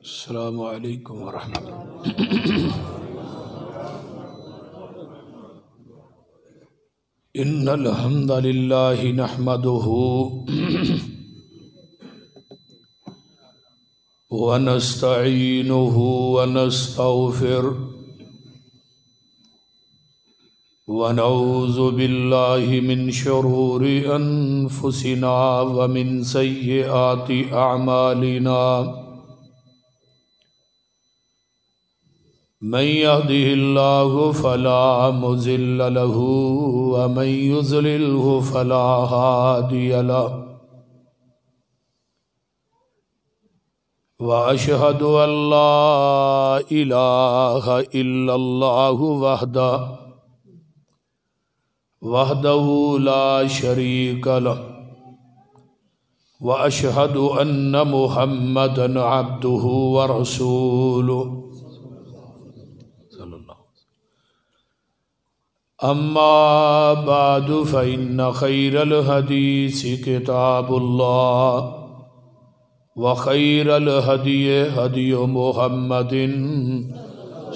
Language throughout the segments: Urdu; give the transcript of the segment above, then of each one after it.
السلام علیکم ورحمۃ اللہ۔ ان الحمد للہ نحمده ونستعینه ونستغفر ونعوذ باللہ من شرور انفسنا ومن سیئات اعمالنا من يهده الله فلا مضل له ومن يضلله فلا هادي له وأشهد أن لا إله إلا الله وحده لا شريك له وأشهد أن محمدا عبده ورسوله أما بعد فإن خير الحديث كتاب الله وخير الهدي هدي محمد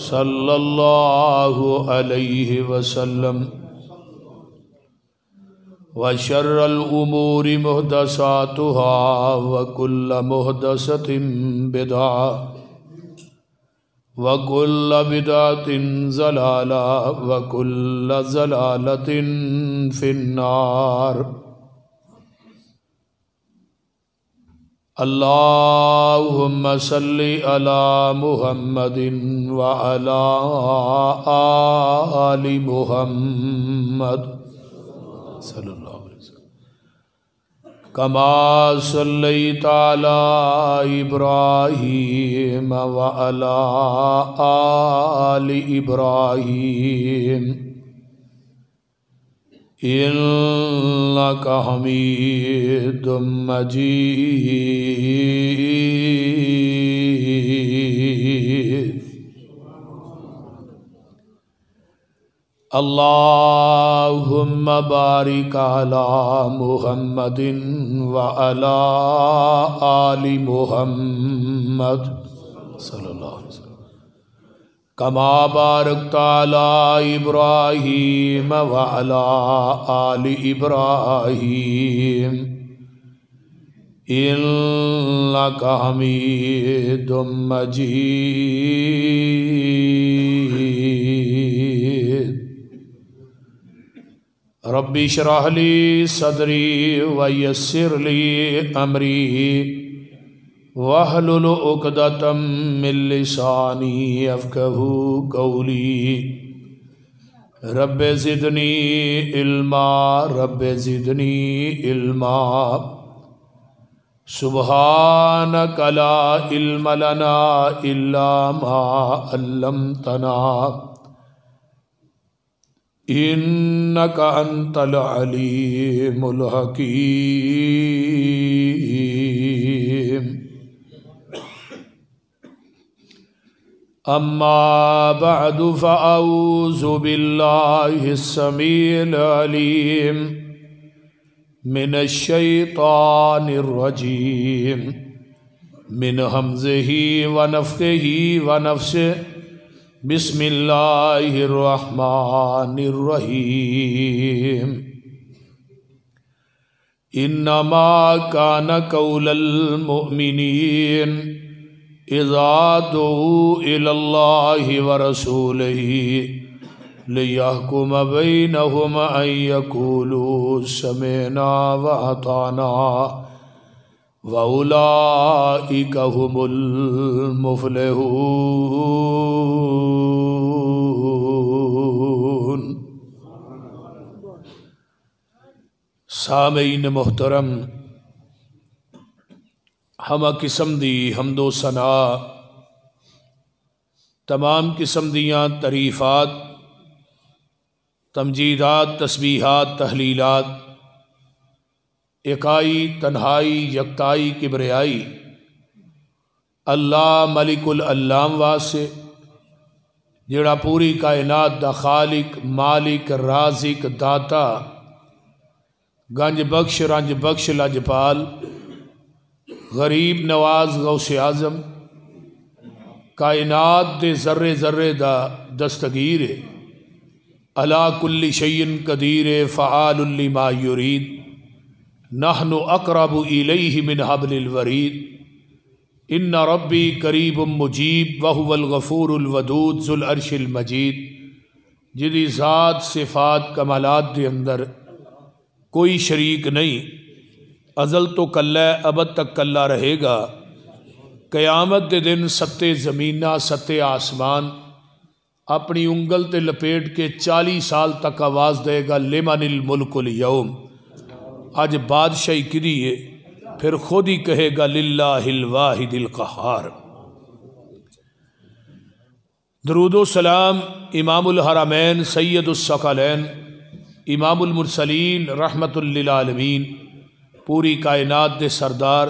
صلى الله عليه وسلم وشر الأمور محدثاتها وكل محدثة بدعة وَكُلَّ بِدْعَةٍ ضَلَالَةٍ وَكُلَّ ضَلَالَةٍ فِي النَّارِ۔ اللهم صل على محمد وعلى آل محمد صلی اللہ علیہ وسلم كما صليت على إبراهيم وعلى آل إبراهيم إنك حميد مجيد۔ اللهم بارك على محمد وعلى آل محمد صلی اللہ علیہ وسلم كما باركت على إبراهيم وعلى آل إبراهيم إنك حميد مجيد۔ رب اشرح لي صدري ويسر لي أمري واحلل عقدة من لساني يفقهوا قولي رب زدني علما رب زدني علما سبحانك لا علم لنا إلا ما علمتنا إنك أنت العليم الحكيم۔ أما بعد فأعوذ بالله السميع العليم من الشيطان الرجيم من همزه ونفخه ونفسه بسم اللہ الرحمن الرحیم۔ انما کان قول المؤمنین اذا دعوا الی اللہ ورسولہ لیحکم بینہم ان یقولوا سمعنا واطعنا وَأُولَئِكَ هُمُ الْمُفْلِحُونَ۔ سامعین محترم، ہمہ قسم دی حمد و ثنا، تمام قسم دیاں تعریفات، تمجیدات، تسبیحات، تحلیلات اکائی، تنہائی، یکتائی، کبریائی اللہ ملک العلام واسے جڑا پوری کائنات دا خالق، مالک، رازق، داتا، گنج بخش رنج بخش لجپال غریب نواز غوث اعظم کائنات دے ذرے ذرے دا دستگیر علا کل شیء قدیر فعال لما یرید نحن اقرب الیہ من حبل الورید ان ربی قریب مجیب وہو الغفور الودود ذو العرش المجید جدی ذات صفات کمالات دے اندر کوئی شریک نہیں، ازل تو کلہ ہے ابد تک کلہ رہے گا، قیامت دے دن ستے زمینہ ستے آسمان اپنی انگل تے لپیٹ کے 40 سال تک آواز دے گا لمن الملک اليوم، آج بادشاہی کدی ہے، پھر خود ہی کہے گا للہ الواحد القہار۔ درود و سلام امام الحرمین سید الثقلین امام المرسلین رحمت للعالمین پوری کائنات دے سردار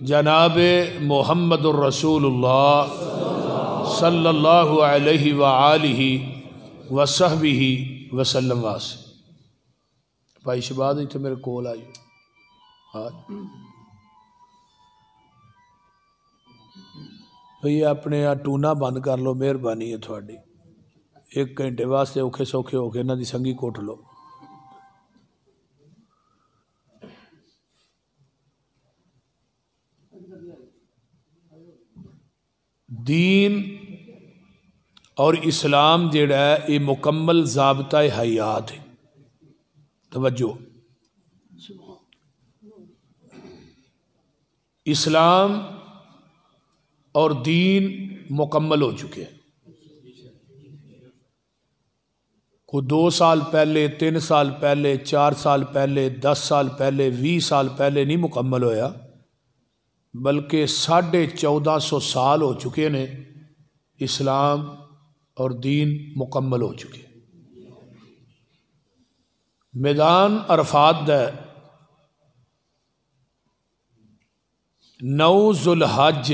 جناب محمد الرسول اللہ صلی اللہ علیہ وآلہ وصحبہ وسلم واسے۔ بھائی شباد ہی تو میرے کول آئیو بھئی اپنے ٹونا بند کر لو، مہربانی ہے تھوڑی، 1 گھنٹے واسطے اوکھے سوکھے ہو کے نہ دی سنگی کوٹ لو۔ دین اور اسلام جڑا ہے یہ مکمل ضابطہ حیات ہے، توجہ، اسلام اور دین مکمل ہو چکے ہیں۔ کوئی 2 سال پہلے 3 سال پہلے 4 سال پہلے 10 سال پہلے 20 سال پہلے نہیں مکمل ہویا، بلکہ 1450 سال ہو چکے نے اسلام اور دین مکمل ہو چکے۔ میدان عرفات دا 9 ذو الحج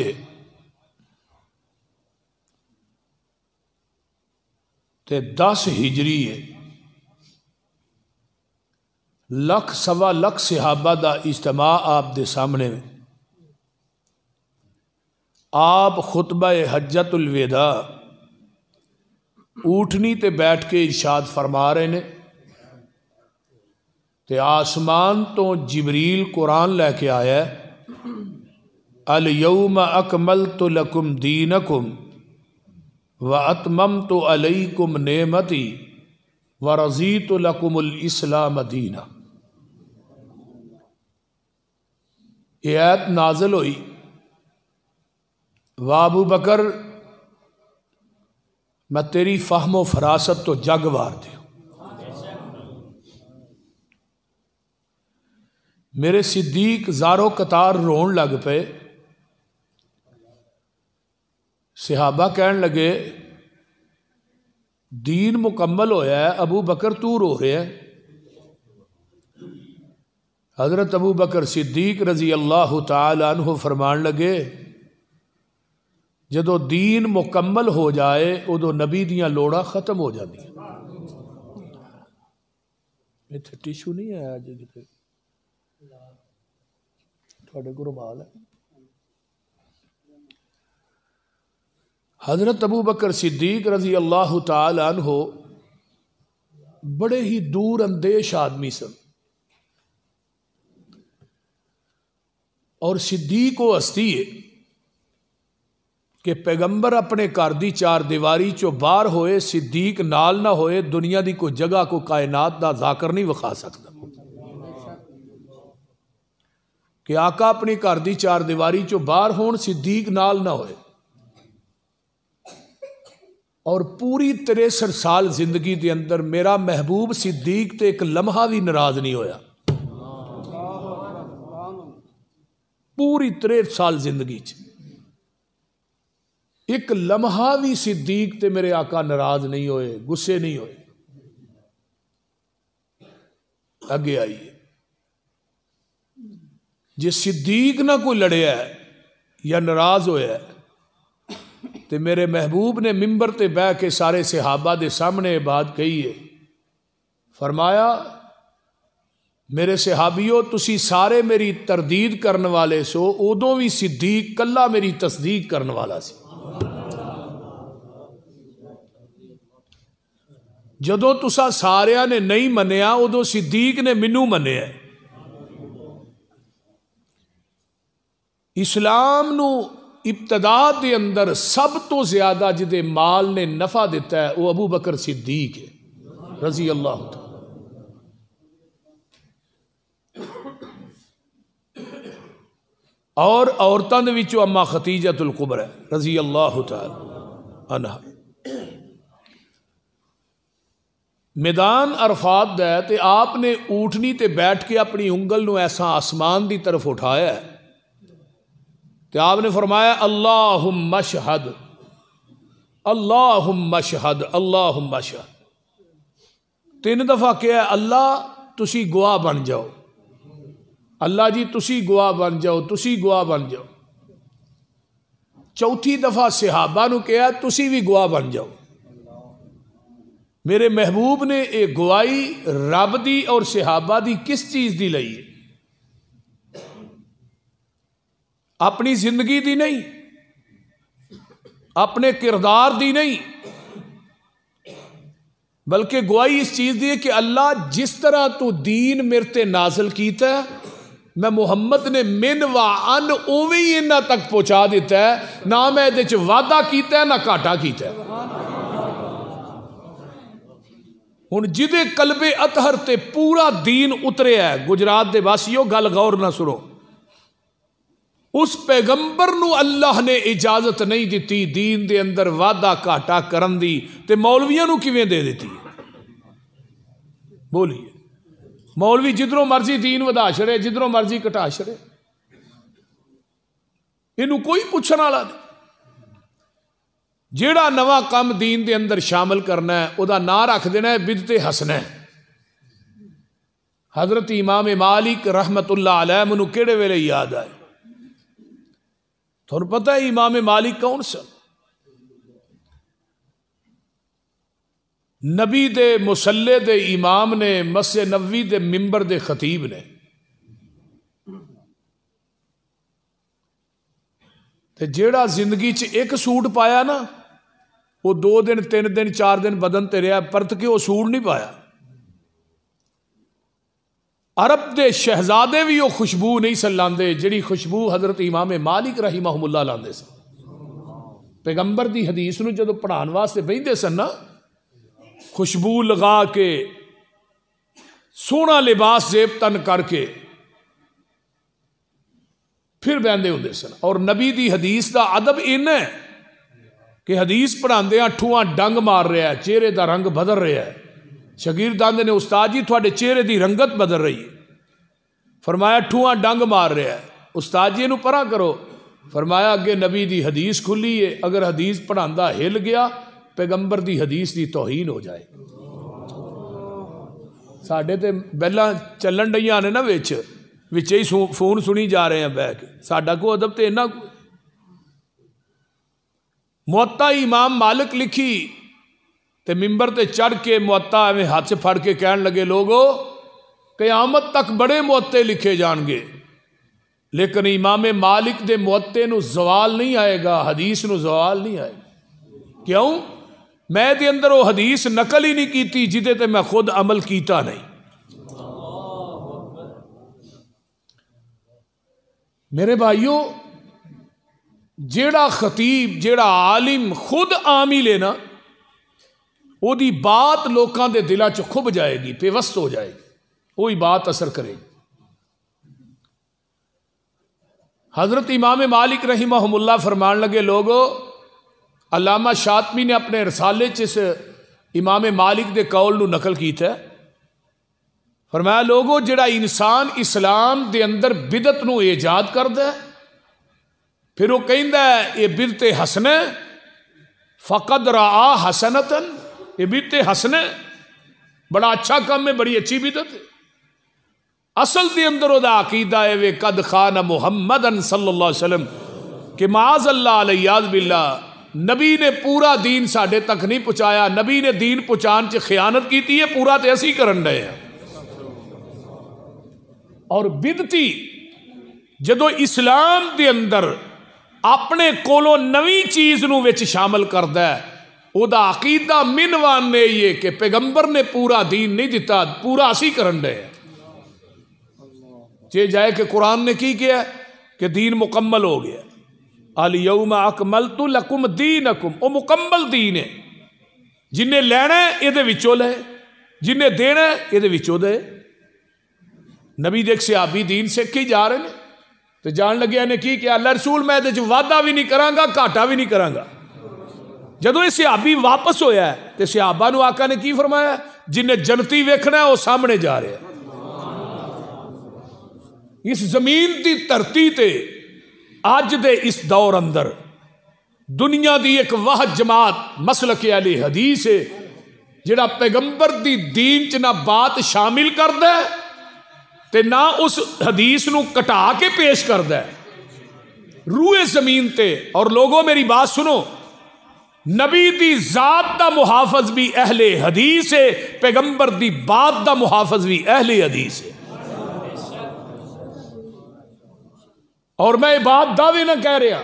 تے 10 ہجری ہے، 1 سوا لکھ صحابہ دا اجتماع آپ دے سامنے میں، آپ خطبہ حجت الوداع اونٹنی تے بیٹھ کے ارشاد فرما رہے نے تے آسمان تو جبریل قرآن لے کے آیا ہے، الیوم اکملت لکم دینکم وَأَتْمَمْتُ عَلَيْكُمْ نِعْمَتِي وَرَضِيتُ لَكُمُ الْإِسْلَامَ دِينًا۔ یہ آیت نازل ہوئی، ابو بکر میں تیری فہم و فراست تو جگ وار دے، میرے صدیق زارو قطار رون لگ پے، صحابہ کہنے لگے دین مکمل ہویا ہے، ابو بکر تو رو رہے ہیں۔ حضرت ابو بکر صدیق رضی اللہ تعالی عنہ فرمان لگے جدو دین مکمل ہو جائے ادو نبی دیاں لوڑا ختم ہو جاتی ہیں۔ اتنے ٹیشو نہیں ہے آج تھوڑے کو رومال ہے۔ حضرت ابو بکر صدیق رضی اللہ تعالی عنہ بڑے ہی دور اندیش آدمی سن، اور صدیق وہ ہستی ہے کہ پیغمبر اپنے گھر دی 4 دیواری چو باہر ہوئے صدیق نال نہ ہوئے دنیا دی کوئی جگہ کو کائنات دا ذاکر نہیں وکھا سکتا، کہ آقا اپنی گھر دی 4 دیواری چو باہر ہون صدیق نال نہ ہوئے، اور پوری 63 سال زندگی دے اندر میرا محبوب صدیق تے ایک لمحہ بھی ناراض نہیں ہویا، پوری 63 سال زندگی چ ایک لمحہ بھی صدیق تے میرے آقا ناراض نہیں ہوئے، غصے نہیں ہوئے۔ اگے آئیے، جے صدیق نہ کوئی لڑیا ہے یا ناراض ہویا ہے تے میرے محبوب نے ممبر تے بہ کے سارے صحابہ دے سامنے بات کہی ہے، فرمایا میرے صحابیو تسی سارے میری تردید کرنے والے سو، ادوں بھی صدیق کلا میری تصدیق کرنے والا سی۔ جدو تسا ساریا نے نہیں منیا ادو صدیق نے مینوں منیا۔ اسلام نو ابتدا دے اندر سب تو زیادہ جدے مال نے نفع دیتا ہے وہ ابو بکر صدیق ہے رضی اللہ تعالی۔ اور عورتوں دے وچوں اما خدیجۃ الکبریٰ رضی اللہ تعالی عنہا۔ میدان عرفات دا ہے تے آپ نے اونٹنی تے بیٹھ کے اپنی انگل نو ایسا آسمان دی طرف اٹھایا ہے تے آپ نے فرمایا اللہم اشہد اللہم اشہد اللہم اشہد۔ 3 دفعہ کیا ہے اللہ تسی گواہ بن جاؤ، اللہ جی تسی گواہ بن جاؤ، تسی گواہ بن جاؤ۔ 4تھی دفعہ صحابہ نو کیا ہے تسی بھی گواہ بن جاؤ۔ میرے محبوب نے ایک گواہی رب دی اور صحابہ دی کس چیز دی لئی ہے؟ اپنی زندگی دی نہیں، اپنے کردار دی نہیں، بلکہ گواہی اس چیز دی ہے کہ اللہ جس طرح تو دین میرے تے نازل کیتا ہے میں محمد نے من و ان اوویں ہی انہاں تک پہنچا دیتا ہے، نہ میں دے چ وعدہ کیتا ہے نہ گھاٹا کیتا ہے۔ ہن جدے قلب اطہر تے پورا دین اتریا ہے، گجرات دے واسیو گل غور نہ سنو، اس پیغمبر نو اللہ نے اجازت نہیں دیتی دین دے اندر وعدہ گھاٹا کرن دی، تے مولویاں نو کیویں دے دیتی ہے؟ بولیے، مولوی جدروں مرضی دین ودا چھڑے، جدروں مرضی کٹا چھڑے، اینو کوئی پوچھن والا نہیں۔ جیڑا نواں کام دین دے اندر شامل کرنا ہے او دا نام رکھ دینا ہے بدعت حسنہ۔ حضرت امام مالک رحمت اللہ علیہ منو کیڑے ویلے یاد آئے؟ تھوڑا پتہ ہے امام مالک کون سا؟ نبی دے مصلی دے امام نے، مسجد نبوی دے ممبر دے خطیب نے۔ تے جیڑا زندگی چ ایک سوٹ پایا نا وہ 2 دن 3 دن 4 دن بدن تے رہا، پرت کے وہ سوٹ نہیں پایا۔ عرب دے شہزادے بھی وہ خوشبو نہیں سن لاندے جڑی خوشبو حضرت امام مالک رحمہ اللہ لاندے سن۔ پیغمبر دی حدیث نو جدو پڑھان واسطے بہندے سن نا، خوشبو لگا کے سونا لباس زیب تن کر کے پھر بہندے ہوندے سن۔ اور نبی دی حدیث دا ادب این ہے کہ حدیث پڑھاندے ٹھواں ڈنگ مار رہا ہے، چہرے دا رنگ بدل رہا ہے۔ شاگرد آندے نے استاد جی تھوڑے چہرے دی رنگت بدل رہی ہے۔ فرمایا ٹھواں ڈنگ مار رہا ہے۔ استاد جی نو پرا کرو۔ فرمایا اگے نبی دی حدیث کھلی ہے، اگر حدیث پڑھاندا ہل گیا پیغمبر دی حدیث دی توہین ہو جائے۔ ساڈے تے بیلاں چلن ڈیاں نے نا وچ ہی فون سنی جا رہے ہیں بہ کے، ساڈا کو ادب تے انہاں کو۔ موطا امام مالک لکھی تے ممبر تے چڑھ کے موطا ایویں ہاتھ سے پھڑ کے کہن لگے لوگو قیامت تک بڑے موطے لکھے جان گے لیکن امام مالک دے موطے نو زوال نہیں آئے گا، حدیث نو زوال نہیں آئے گا۔ کیوں؟ میں دے اندر وہ حدیث نقل ہی نہیں کیتی جدے تے میں خود عمل کیتا نہیں۔ میرے بھائیو، جیڑا خطیب جیڑا عالم خود عامل ہے نا وہ دی بات لوکاں دے دلاں چ کھب جائے گی، پیوست ہو جائے گی، وہی بات اثر کرے گی۔ حضرت امام مالک رحمہ اللہ فرمان لگے لوگو، علامہ شاطبی نے اپنے رسالے چ امام مالک دے قول نو نقل کیتا ہے۔ فرمایا لوگو جڑا انسان اسلام دے اندر بدعت نو ایجاد کردا ہے پھر وہ کہندا ہے یہ بدعت حسنہ فقد رعا حسنتن، یہ بدعت حسنہ بڑا اچھا کام ہے، بڑی اچھی بدعت ہے۔ اصل دے اندر وہ عقیدہ ہے وے قد خان محمدن صلی اللہ علیہ وسلم کہ معاذ اللہ علیہ باللہ نبی نے پورا دین ساڈے تک نہیں پہنچایا، نبی نے دین پہنچان چ خیانت کیتی ہے، پورا تے اسی کرن ڈے ہیں۔ اور بدتی جدو اسلام دے اندر اپنے کولو نوی چیز نو وچ شامل کردا ہے او دا عقیدہ منوان نے یہ کہ پیغمبر نے پورا دین نہیں دیتا، پورا اسی کرن دے چے جائے کہ قرآن نے کی کیا کہ دین مکمل ہو گیا، الیوم اکملت لکم دینکم، او مکمل دین ہے، جنہیں لینا ہے یہ دے وچوں لے، جنہیں دینا ہے یہ دے وچوں دے۔ نبی دیکھ صحابی دین سکھ کے جا رہے ہیں تو جان لگیا نے کی کیا، اللہ رسول میں دے وعدہ بھی نہیں کراں گا گھاٹا بھی نہیں کراں گا۔ جدو یہ صحابی واپس ہویا ہے تو صحابہ نو آقا نے کی فرمایا، جنہیں جنتی ویکھنا ہے وہ سامنے جا رہے ہیں۔ اس زمین دی دھرتی تے آج دے اس دور اندر دنیا دی ایک واحد جماعت مسلک اہل حدیث ہے جڑا پیغمبر دی دین چ نہ بات شامل کردا ہے تے نہ اس حدیث نو کٹا کے پیش کردا ہے روئے زمین تے۔ اور لوگوں میری بات سنو، نبی دی ذات دا محافظ بھی اہل حدیث ہے، پیغمبر دی بات دا محافظ بھی اہل حدیث ہے۔ اور میں یہ بات دعوے نہ کہہ رہا،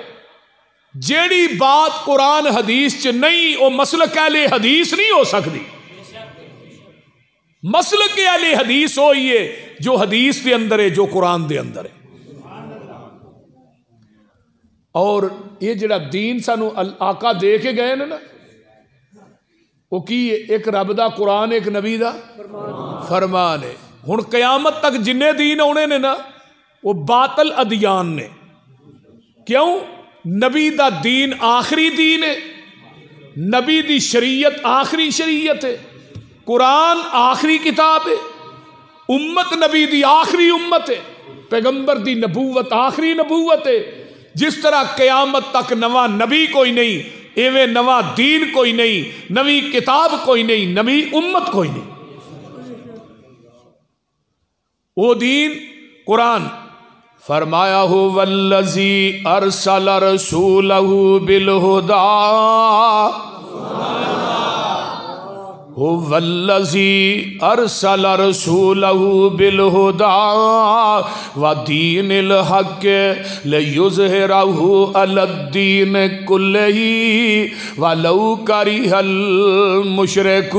جیڑی بات قرآن حدیث چ نہیں وہ مسلک اہل حدیث نہیں ہو سکتی۔ مسلک اہل حدیث ہوئی ہے جو حدیث دے اندر ہے، جو قرآن دے اندر ہے۔ اور یہ جڑا دین سانو آقا دے کے گئے نا وہ کی ایک رب دا قرآن، ایک نبی دا فرمان ہے۔ ہن قیامت تک جننے دین آنے نے نا وہ باطل ادیان نے، کیوں؟ نبی دا دین آخری دین ہے، نبی دی شریعت آخری شریعت ہے، قرآن آخری کتاب ہے، امت نبی دی آخری امت ہے، پیغمبر دی نبوت آخری نبوت ہے۔ جس طرح قیامت تک نواں نبی کوئی نہیں، ایویں نواں دین کوئی نہیں، نوی کتاب کوئی نہیں، نوی امت کوئی نہیں۔ وہ دین قرآن فرمایا ہو والذی ارسل رسولہ بالہدی، هو الذی ارسل رسولہ بالہدی ودین الحق لیظہرہ علی الدین کلہ ولو کرہ المشرکون۔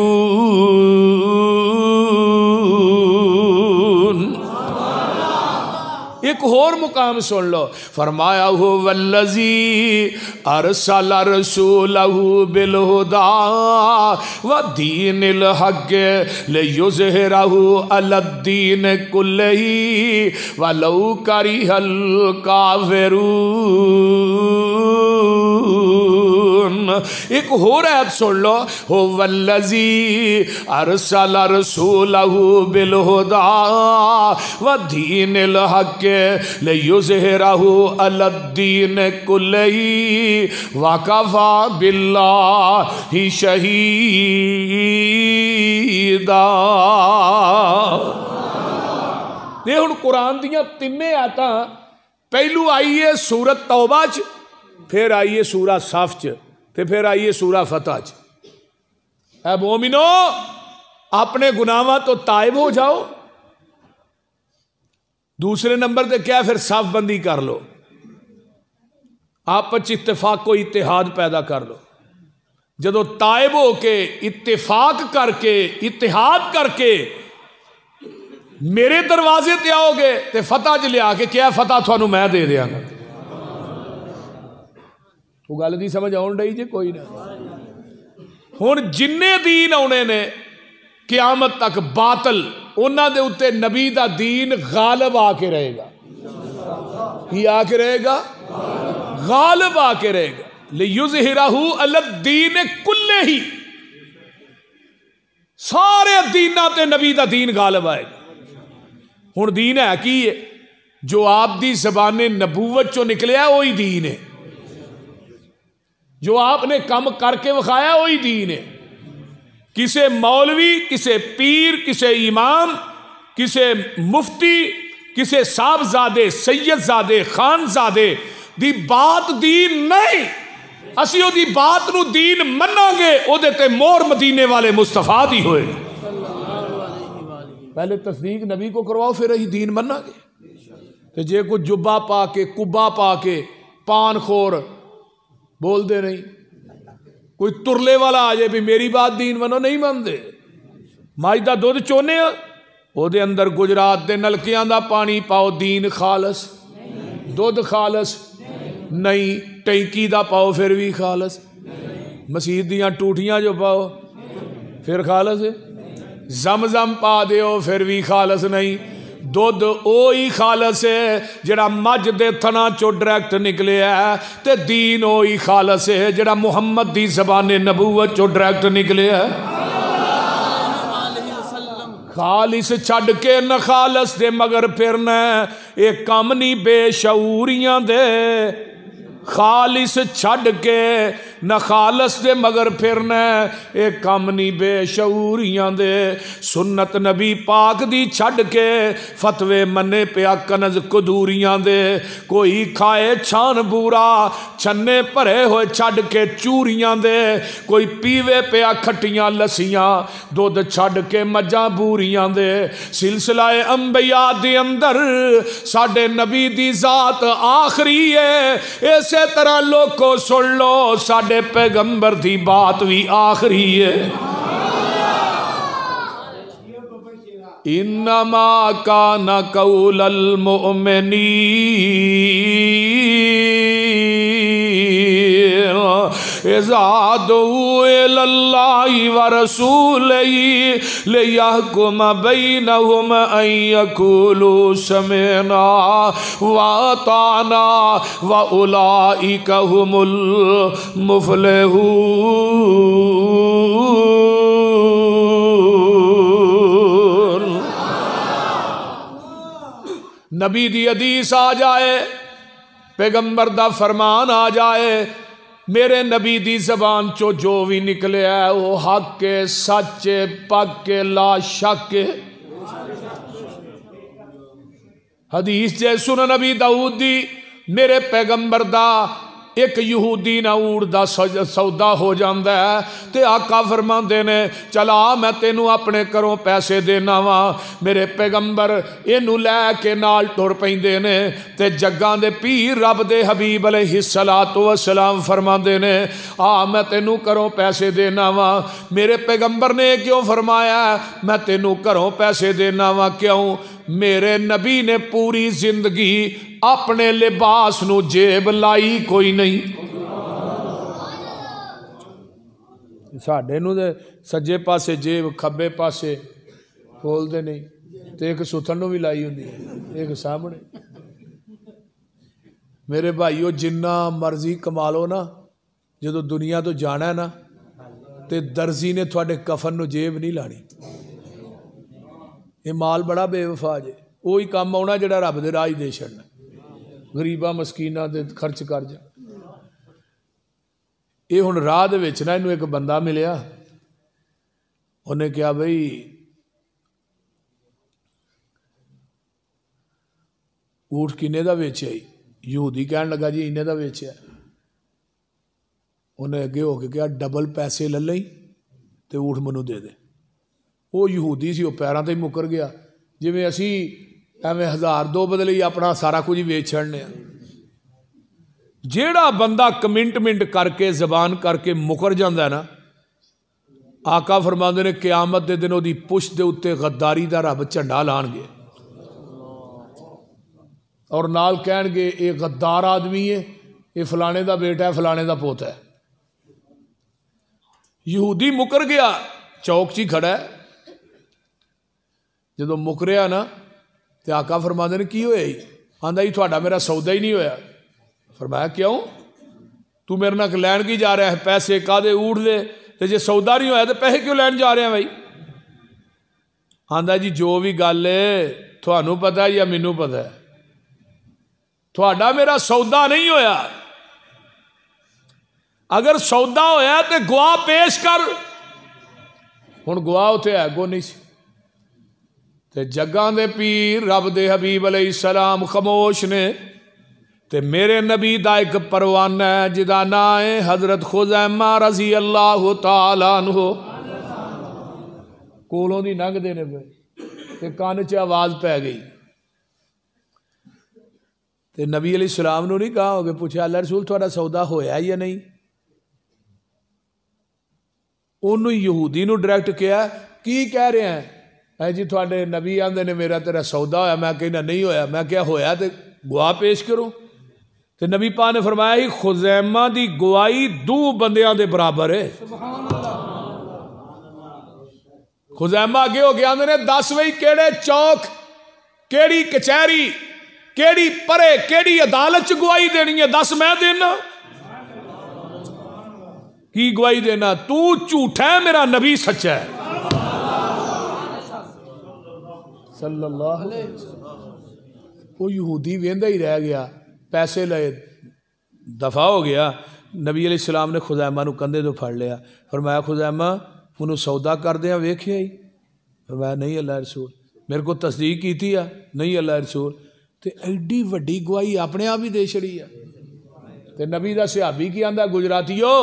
ایک اور مقام سن لو، فرمایا ہو والذی ارسل رسولہ بالہدی ودین الحق لیظہرہ علی الدین کلہ ولو کرہ الکافرون۔ ایک اور آیت سن لو، ہو والذی ارسل رسولہ بالہدی ودین الحق لیظہرہ علی الدین کلہ وکفی باللہ شہیدا۔ یہ ہن قرآن دیاں تینے آیتاں، پہلو آئیے سورت توبہ چ، پھر آئیے سورہ صف چ، تے پھر آئیے سورہ فتح چ۔ اے مومنو اپنے گناہاں تو تائب ہو جاؤ۔ دوسرے نمبر تے کیا، پھر صف بندی کر لو، آپس اتفاق کو اتحاد پیدا کر لو۔ جدو تائب ہو کے اتفاق کر کے اتحاد کر کے میرے دروازے تے آؤ گے تے فتح چ لیا کے کیا فتح تھانوں میں دے دیاں گا۔ تو گل دی سمجھ آن ڈئی جے کوئی نہ۔ ہن جننے دین آنے نے قیامت تک باطل، انہاں دے اتے نبی دا دین غالب آ کے رہے گا۔ کی آ کے رہے گا؟ غالب آ کے رہے گا۔ لیظہرہ علی الدین کلہ، سارے دیناں تے نبی دا دین غالب آئے گا۔ ہن دین ہے کی ہے؟ جو آپ دی زبان نبوت چو نکلیا وہی دین ہے، جو آپ نے کم کر کے وکھایا وہی دین ہے۔ کسے مولوی، کسے پیر، کسے امام، کسے مفتی، کسے صاحبزادے، سیدزادے، خانزادے دی بات دین نہیں۔ اسی او دی بات نو دین مننا گے، او دے تے مور مدینے والے مصطفیٰ دی ہوئے۔ پہلے تصدیق نبی کو کرواؤ پھر ہی دین منا گے. تو جے کوئی جبا پا کے کبا پا کے پان خور بول دے نہیں, کوئی ترلے والا آ جائے بھی میری بات دین منو, نہیں مانتے. مائی دا دودھ چونے او دے اندر گجرات دے نلکیاں دا پانی پاؤ دین خالص, دودھ خالص نہیں, ٹینکی دا پاؤ پھر بھی خالص, مسجد دیاں ٹوٹیاں جو پاؤ پھر خالص ہے, زمزم پا دیو پھر بھی خالص نہیں. دودھ اوہی خالص ہے جڑا مجھ دے تھنا چو ڈائریکٹ نکلے ہے, تے دین اوہی خالص ہے جڑا محمد دی زبان نبوت چو ڈائریکٹ نکلے ہے. خالص چھڈ کے نہ خالص دے مگر پھرنا, ایک کام نہیں بے شعوریاں دے. خالص چھڈ کے نہ خالص دے مگر پھرنا, ایک کام نہیں بے شعوریاں دے. سنت نبی پاک دی چھڈ کے فتوے منے پیا کنز کدوریاں دے. کوئی کھائے چھان بورا چھنے پرے ہوئے چھڈ کے چوریاں دے. کوئی پیوے پیا کھٹیاں لسیاں دودھ چھڈ کے مجھاں بوریاں دے. سلسلہ انبیاء دے اندر ساڈے نبی دی ذات آخری ہے, اسی طرح لوگوں سن لو ساڈے پیغمبر دی بات بھی آخری ہے. انما کان قول المؤمنین اذا دعوا الی اللہ ورسولہ لیحکم بینہم ان یقولوا سمعنا واطعنا واولئک هم المفلحون. نبی دی حدیث آ جائے, پیغمبر دا فرمان آ جائے, میرے نبی دی زبان چو جو بھی نکلے ہے وہ حق کے, سچ پک کے, لا شک. حدیث جے سن نبی داؤد دی, میرے پیغمبر دا ایک یہودی نہ اوڑ دا سودا ہو جاندہ ہے, تے آقا فرماندے نے چلا میں تینوں اپنے کروں پیسے دینا وا. میرے پیغمبر اینو لے کے نال ٹر پیندے نے, تے جگاں دے پیر رب دے حبیب علیہ الصلوۃ والسلام فرماندے نے میں تینوں کروں پیسے دینا وا. میرے پیغمبر نے کیوں فرمایا میں تینوں کروں پیسے دینا وا؟ کیوں؟ میرے نبی نے پوری زندگی اپنے لباس نو جیب لائی کوئی نہیں. ساڈے نو دے سجے پاسے جیب, کھبے پاسے کھول دے نہیں, تے ایک ستھن نو بھی لائی ہوندی ہے, ایک سامنے. میرے بھائیو جنہ مرضی کما لو نا, جدو دنیا تو جانا ہے نا, تے درزی نے تھوڑے کفن نو جیب نہیں لانی. یہ مال بڑا بے وفا جے, وہی کام آنا جڑا رب دے راہ دے چھڑنا, غریباں مسکیناں دے خرچ کر جا. یہ ہن راہ دے وچ نا اینوں ایک بندہ ملیا, انہیں کہا بھئی اونٹ کنے دا ویچیا؟ یہودی کہن لگا جی انہیں دا ویچیا. انہیں اگے ہو کے کہا ڈبل پیسے لے لیں تے اونٹ منو دے دے. وہ یہودی سی, وہ پیراں تے ہی مکر گیا, جی میں اسی ایویں 1000 بدلے ہی اپنا سارا کچھ ہی ویچ چھڑنے. جیڑا بندہ کمنٹمنٹ کر کے زبان کر کے مکر جاندہ ہے نا, آقا فرماندے نے قیامت دے دن دی پشت دے اتے غداری دا رب جھنڈا لان گے, اور نال کہن گے یہ غدار آدمی ہے, یہ فلانے دا بیٹا ہے, فلانے دا پوتا ہے. یہودی مکر گیا, چوک چی کھڑا ہے. جدو مکریا نا تے آقا فرماندے نے کی ہویا ہی؟ آندا ہی تھوڑا میرا سودا ہی نہیں ہویا. فرمایا کیوں؟ تو میرے نال لین کی جا رہا ہے پیسے کادے اونٹ دے, تے جے سودا نہیں ہویا تے پیسے کیوں لین جا رہے ہیں بھائی؟ آندا جی جو بھی گل ہے تھانوں پتہ ہے یا مینوں پتہ ہے, تھوڑا میرا سودا نہیں ہویا. اگر سودا ہویا تے گواہ پیش کر. ہن گواہ اتنے ہے گو نہیں سی, تے جگاں دے پیر رب دے حبیب علیہ السلام خاموش نے. تے میرے نبی دا ایک پروانہ ہے جدا نام ہے حضرت خزیمہ رضی اللہ تعالیٰ عنہ. کولوں دی ننگ دے نے پے, تے کان چ آواز پی گئی تے نبی علیہ السلام نو نہیں کہا ہو کہ پوچھا اللہ رسول تھوڑا سودا ہویا یا نہیں؟ انہوں یہودی نو ڈائریکٹ کیا کی کہہ رہے ہیں؟ اے جی تھوڑے نبی آندے نے میرا تیرا سودا ہویا، میں کہنا نہیں ہویا، میں کیا ہویا تے گواہ پیش کروں؟ تے نبی پاک نے فرمایا ہی خزیمہ دی گواہی 2 بندیاں دے برابر ہے۔ خزیمہ آگے ہو گیا آندے نے 10 وہی کیڑے چوک کیڑی کچہری کیڑی پرے کیڑی عدالت گواہی دینی ہے؟ 10 میں دینا کی گواہی دینا؟ تو جھوٹا ہے، میرا نبی سچا ہے صلی اللہ علیہ وسلم۔ وہ یہودی ویندا ہی رہ گیا، پیسے لے دفع ہو گیا۔ نبی علیہ السلام نے خزیمہ نو کندھے تو پھڑ لیا، فرمایا خزیمہ انہوں سودا کر دیا ویکھیا ہی؟ فرمایا نہیں اللہ رسول۔ میرے کو تصدیق کی تھی نہیں اللہ رسول۔ تے ایڈی وڈی گواہی اپنے آپ ہی دے چھڑی ہے۔ تے نبی دا صحابی کی آندا گجراتیو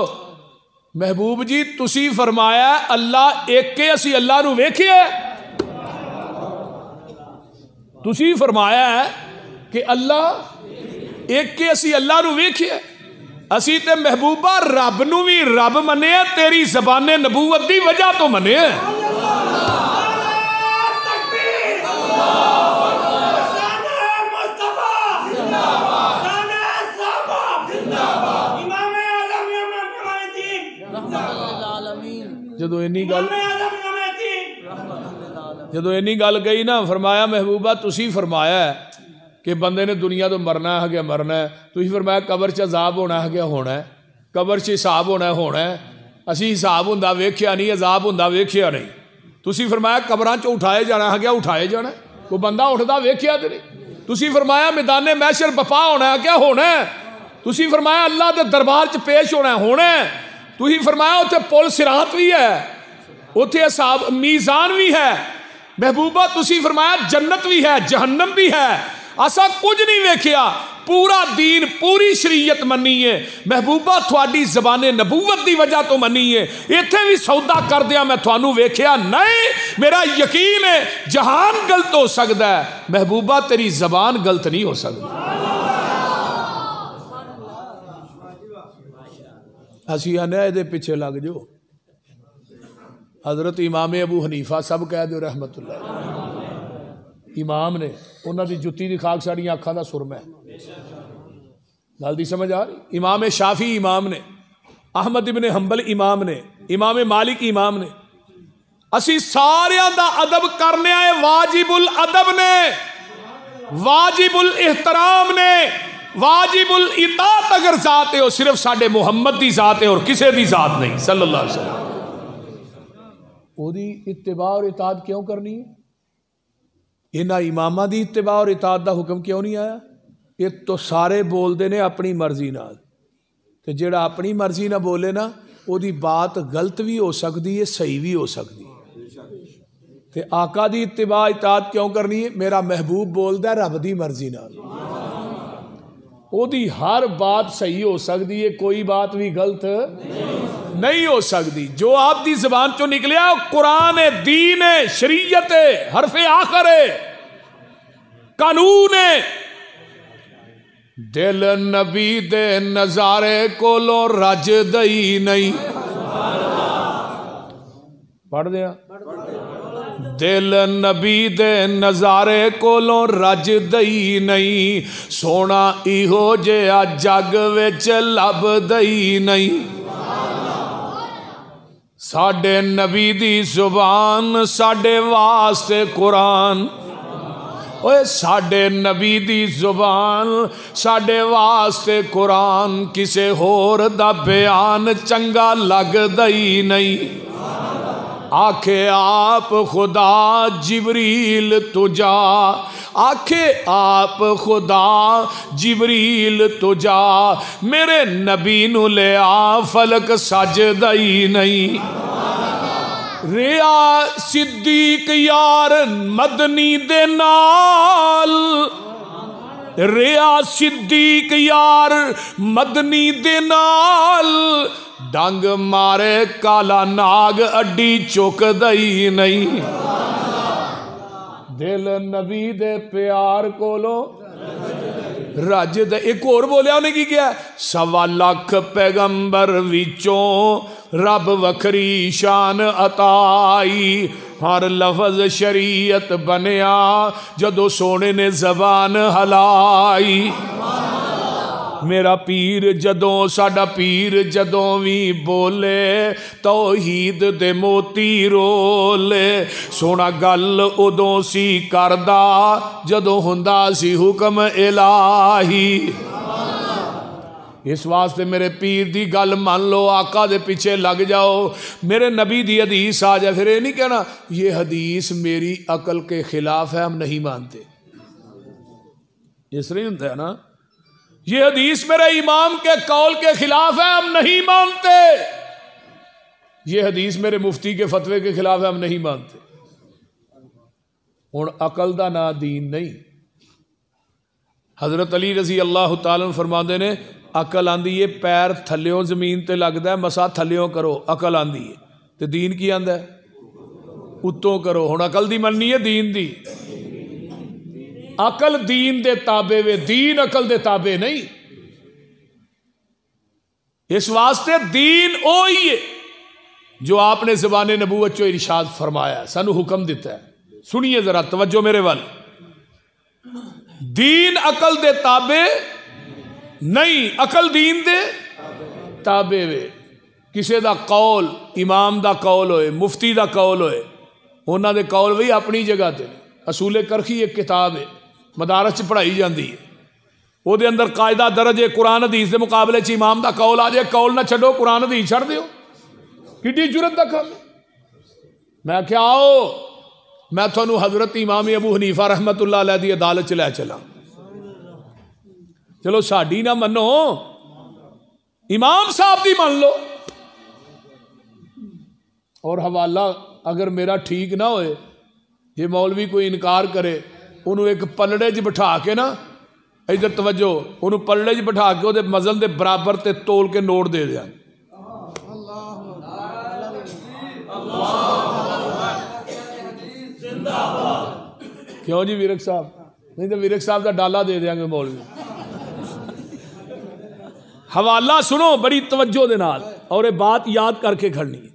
محبوب جی تسی فرمایا اللہ ایک کے اسی اللہ نو ویکھیا ہے، تسی فرمایا ہے کہ اللہ ایک کے اسی اللہ نو ویکھیا ہے، اسی تے محبوبہ رب نو بھی رب منے تیری زبان نبوت دی وجہ تو منے۔ جدو اینی گل گئی نا فرمایا محبوبہ تسی فرمایا ہے کہ بندے نے دنیا تو مرنا ہے کہ مرنا ہے، تسی فرمایا قبر چ عذاب ہونا ہے کہ ہونا ہے، قبر چ حساب ہونا ہے ہونا ہے، اسی حساب ہوندا ویکھیا نہیں عذاب ہوندا ویکھیا نہیں، تسی فرمایا قبراں چ اٹھائے جانا ہے کہ اٹھائے جانا ہے، کوئی بندہ اٹھدا ویکھیا تے نہیں، تسی فرمایا میدان محشر بپا ہونا ہے کہ ہونا ہے، تسی فرمایا اللہ دے دربار چ پیش ہونا ہے ہونا ہے، تسی فرمایا اوتھے پل صراط بھی ہے، اوتھے حساب میزان بھی ہے، محبوبہ تسی فرمایا جنت بھی ہے جہنم بھی ہے، اسا کچھ نہیں ویکھیا، پورا دین پوری شریعت منی ہے، محبوبہ تھوڑی زبان نبوت دی وجہ تو منی ہے، ایتھے بھی سودا کر دیا میں تھوانو ویکھیا نہیں، میرا یقین ہے جہان غلط ہو سکتا ہے، محبوبہ تیری زبان غلط نہیں ہو سکتی۔ اسی آنے دے پیچھے لگ جو، حضرت امام ابو حنیفہ سب کہہ دو رحمت اللہ امام نے، انہوں دی جتی دی خاک ساڑی آنکھاں دا سرما ہے، گل دی سمجھ آ رہی؟ امام شافعی امام نے، احمد ابن حنبل امام نے، امام مالک امام نے، اسی سارے دا ادب کرنے آئے واجب الادب نے، واجب الاحترام نے، واجب الاطاعت اگر ذات ہے وہ صرف ساڑھے محمد دی ذات ہے اور کسے دی ذات نہیں صلی اللہ علیہ وسلم۔ وہ دی اتباع اور اطاعت کیوں کرنی ہے؟ انہاں امامہ دی اتباع اور اطاعت دا حکم کیوں نہیں آیا؟ یہ تو سارے بول دے نے اپنی مرضی نال، تے جڑا اپنی مرضی نہ بولے نا وہ دی بات غلط بھی ہو سکتی ہے صحیح بھی ہو سکتی ہے، تے آقا دی اتباع اطاعت کیوں کرنی ہے؟ میرا محبوب بول دا رب دی مرضی نال، وہ دی ہر بات صحیح ہو سکتی ہے، کوئی بات بھی غلط نہیں ہو سکتی، جو آپ دی زبان چو نکلیا قرآن ہے، دین ہے، شریعت ہے، حرف آخر ہے، قانون ہے۔ دل نبی دے نظارے کولو رج دئی نہیں، پڑھ دیا، دل نبی دے نظارے کولو رج دئی نہیں، سونا ایہو جیا جگ وچ لب دئی نہیں، ساڈے نبی دی زبان ساڈے واسطے قرآن، اوے ساڈے نبی دی زبان ساڈے واسطے قرآن، کسے ہور دا بیان چنگا لگ دئی نہیں، آکھے آپ خدا جبریل تجا، آکھے آپ خدا جبریل تجا، میرے نبی نو لے آ فلک سجدئی نہیں، ریا صدیق یار مدنی دے نال، ریا صدیق یار مدنی دے نال، ڈنگ مارے کالا ناگ اڈی چک دئی نہیں، دل نبی دے پیار کولو رج دے. ایک اور بولیا انہیں کی کیا؟ 1.25 لاکھ پیغمبر وچوں رب وکری شان عطائی. ہر لفظ شریعت بنیا جدو سونے نے زبان ہلائی. میرا پیر جدوں ساڈا پیر جدوں وی بولے توحید دے موتی رولے. سونا گل ادوں سی کردا جدوں ہوندا سی حکم الہی. اس واسطے میرے پیر دی گل مان لو، آقا دے پیچھے لگ جاؤ. میرے نبی دی حدیث آ جائے پھر یہ نہیں کہنا یہ حدیث میری عقل کے خلاف ہے ہم نہیں مانتے. اس طرح ہوتا ہے نا، یہ حدیث میرے امام کے قول کے خلاف ہے ہم نہیں مانتے، یہ حدیث میرے مفتی کے فتوے کے خلاف ہے ہم نہیں مانتے. ہن عقل دا نا دین نہیں. حضرت علی رضی اللہ تعالیٰ عنہ فرماندے نے عقل آندی ہے پیر تھلیوں زمین تے لگدا ہے مسا تھلیوں کرو، عقل آندی ہے. تے دین کی آندا ہے اتوں کرو. ہن عقل دی مننی ہے دین دی. عقل دین دے تابع وے، دین عقل دے تابع نہیں. اس واسطے دین اوہی ہے جو آپ نے زبان نبوت چو ارشاد فرمایا، سانو حکم دیتا ہے. سنیے ذرا توجہ میرے وال. دین عقل دے تابع نہیں، عقل دین دے تابع وے. کسے دا قول امام دا قول ہوئے، مفتی دا قول ہوئے، انہاں دے قول وہی اپنی جگہ تے. اصول کرخی ایک کتاب ہے مدارس چ پڑھائی جاندی ہے، وہ دے اندر قاعدہ درج ہے قرآن حدیث دے مقابلے چ امام دا قول آ جائے، قول نہ چھڈو قرآن حدیث چھڑ دیو. کڈی جرت دا کام. میں کیا آؤ میں تھانوں حضرت امام ابو حنیفہ رحمت اللہ علیہ دی عدالت چ لے چلا. چلو ساڈی نہ منو، امام صاحب دی من لو. اور حوالہ اگر میرا ٹھیک نہ ہوئے، یہ مولوی کوئی انکار کرے، انہوں ایک پلڑے چ بٹھا کے نا، ادھر توجہ، انہوں پلڑے چ بٹھا کے وہ مزن دے برابر تے تول کے نوٹ دے دیا. کیوں جی ویرک صاحب؟ نہیں تو ویرک صاحب کا ڈالا دے دیا گے مولوی. حوالہ سنو بڑی توجہ دے نال اور یہ بات یاد کر کے کھڑنی ہے.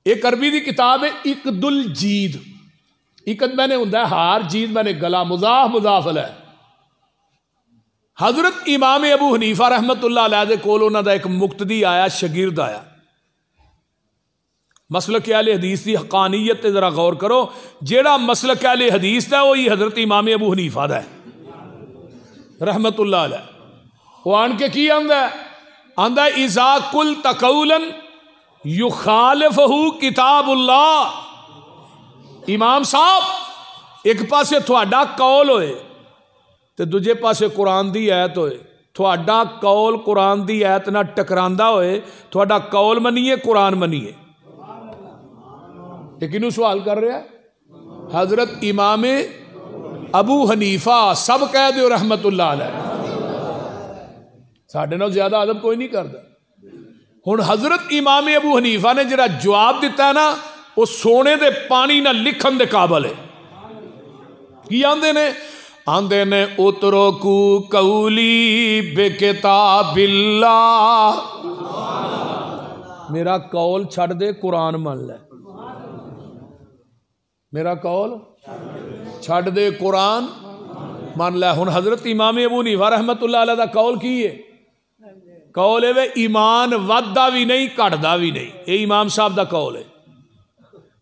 ایک عربی دی کتاب ہے اقد الجید. اقد میں نے ہوں ہار، جید میں نے گلا، مضاف مضاف علیہ. حضرت امام ابو حنیفہ رحمت اللہ علیہ دے کول انہاں دا ایک مقتدی آیا، شاگرد آیا. مسلک اہل حدیث دی حقانیت تے ذرا غور کرو. جیڑا مسلک اہل حدیث دا وہی حضرت امام ابو حنیفہ دا ہے رحمت اللہ علیہ. وہ آن کے کی آندا ہے؟ آندا ہے اذا قلت قولا یخالفہ کتاب اللہ. امام صاحب ایک پاسے تھوڑا قول ہوئے تے دوجے پاسے قرآن دی آیت ہوئے، تھوڑا قول قرآن دی آیت نہ ٹکراندہ ہوئے، تھوڑا قول منیے قرآن منیے. لیکن وہ سوال کر رہا ہے حضرت امام ابو حنیفہ سب کہہ دیو رحمت اللہ علیہ. ساڑھے نو زیادہ ادب کوئی نہیں کرتا. ہن حضرت امام ابو حنیفہ نے جڑا جواب دیتا ہے نا، وہ سونے دے پانی نہ لکھن دے قابل ہے. کی آندے نے؟ آندے نے اترکو قولی بے کتاب اللہ. میرا قول چھڑ دے قرآن من لے. میرا قول چھڑ دے قرآن من لے. ہن حضرت امام ابو حنیفہ رحمت اللہ علیہ دا قول کی ہے؟ قول ہے ایمان ودہ بھی نہیں کٹدا بھی نہیں. یہ امام صاحب دا قول ہے.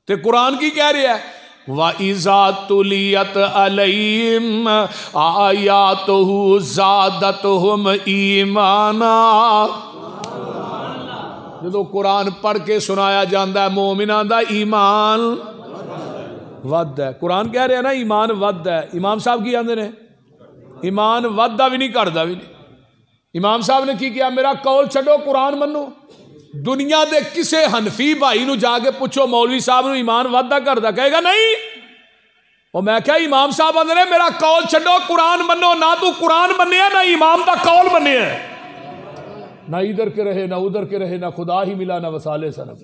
تے قرآن کی کہہ رہا ہے وَإِذَا تُلِيَتْ عَلَيْهِمْ آيَاتُهُ زَادَتْهُمْ ایمانا. جدو قرآن پڑھ کے سنایا جاندہ ہے مومنان دا ایمان ود ہے. قرآن کہہ رہے ہیں نا ایمان ود ہے. امام صاحب کی آندے نے ایمان ودہ بھی نہیں کٹدا بھی نہیں. امام صاحب نے کی کیا؟ میرا قول چھڈو قرآن منو. دنیا دے کسے حنفی بھائی نو جا کے پوچھو مولوی صاحب نو ایمان وعدہ کردا، کہے گا نہیں. اور میں کہا امام صاحب آندے نے میرا قول چھڈو قرآن منو. نہ تو قرآن منیا نہ امام دا قول منیا. نہ ادھر کے رہے نہ ادھر کے رہے، نہ خدا ہی ملا نہ وسالے سنم.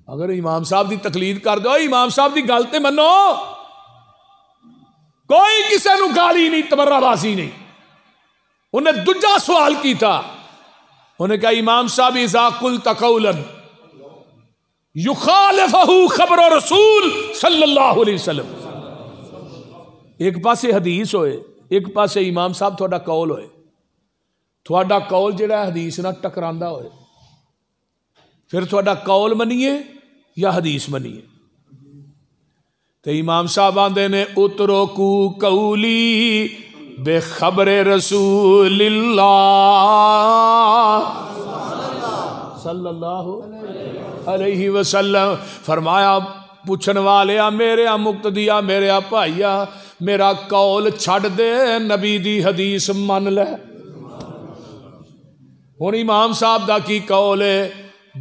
اگر امام صاحب دی تقلید کر دو امام صاحب دی گل تے منو کوئی کسی نو گالی نہیں تبرہ بازی نہیں انہیں دوجا سوال کیتا انہیں کہا امام صاحب اذا قلت قولا یخالفہ خبر رسول صلی اللہ علیہ وسلم ایک پاسے حدیث ہوئے ایک پاسے امام صاحب تھوڑا قول ہوئے تھوڑا قول جڑا حدیث نہ ٹکراندا ہوئے پھر تھوڑا قول منیے یا حدیث منیے تو امام صاحب آندے نے اترکو قولی بے خبر رسول اللہ صلی اللہ علیہ وسلم فرمایا پوچھن والے میرے مقتدیا میرے بھائیا میرا قول چھڑ دے نبی دی حدیث من لے ہن امام صاحب دا کی قول ہے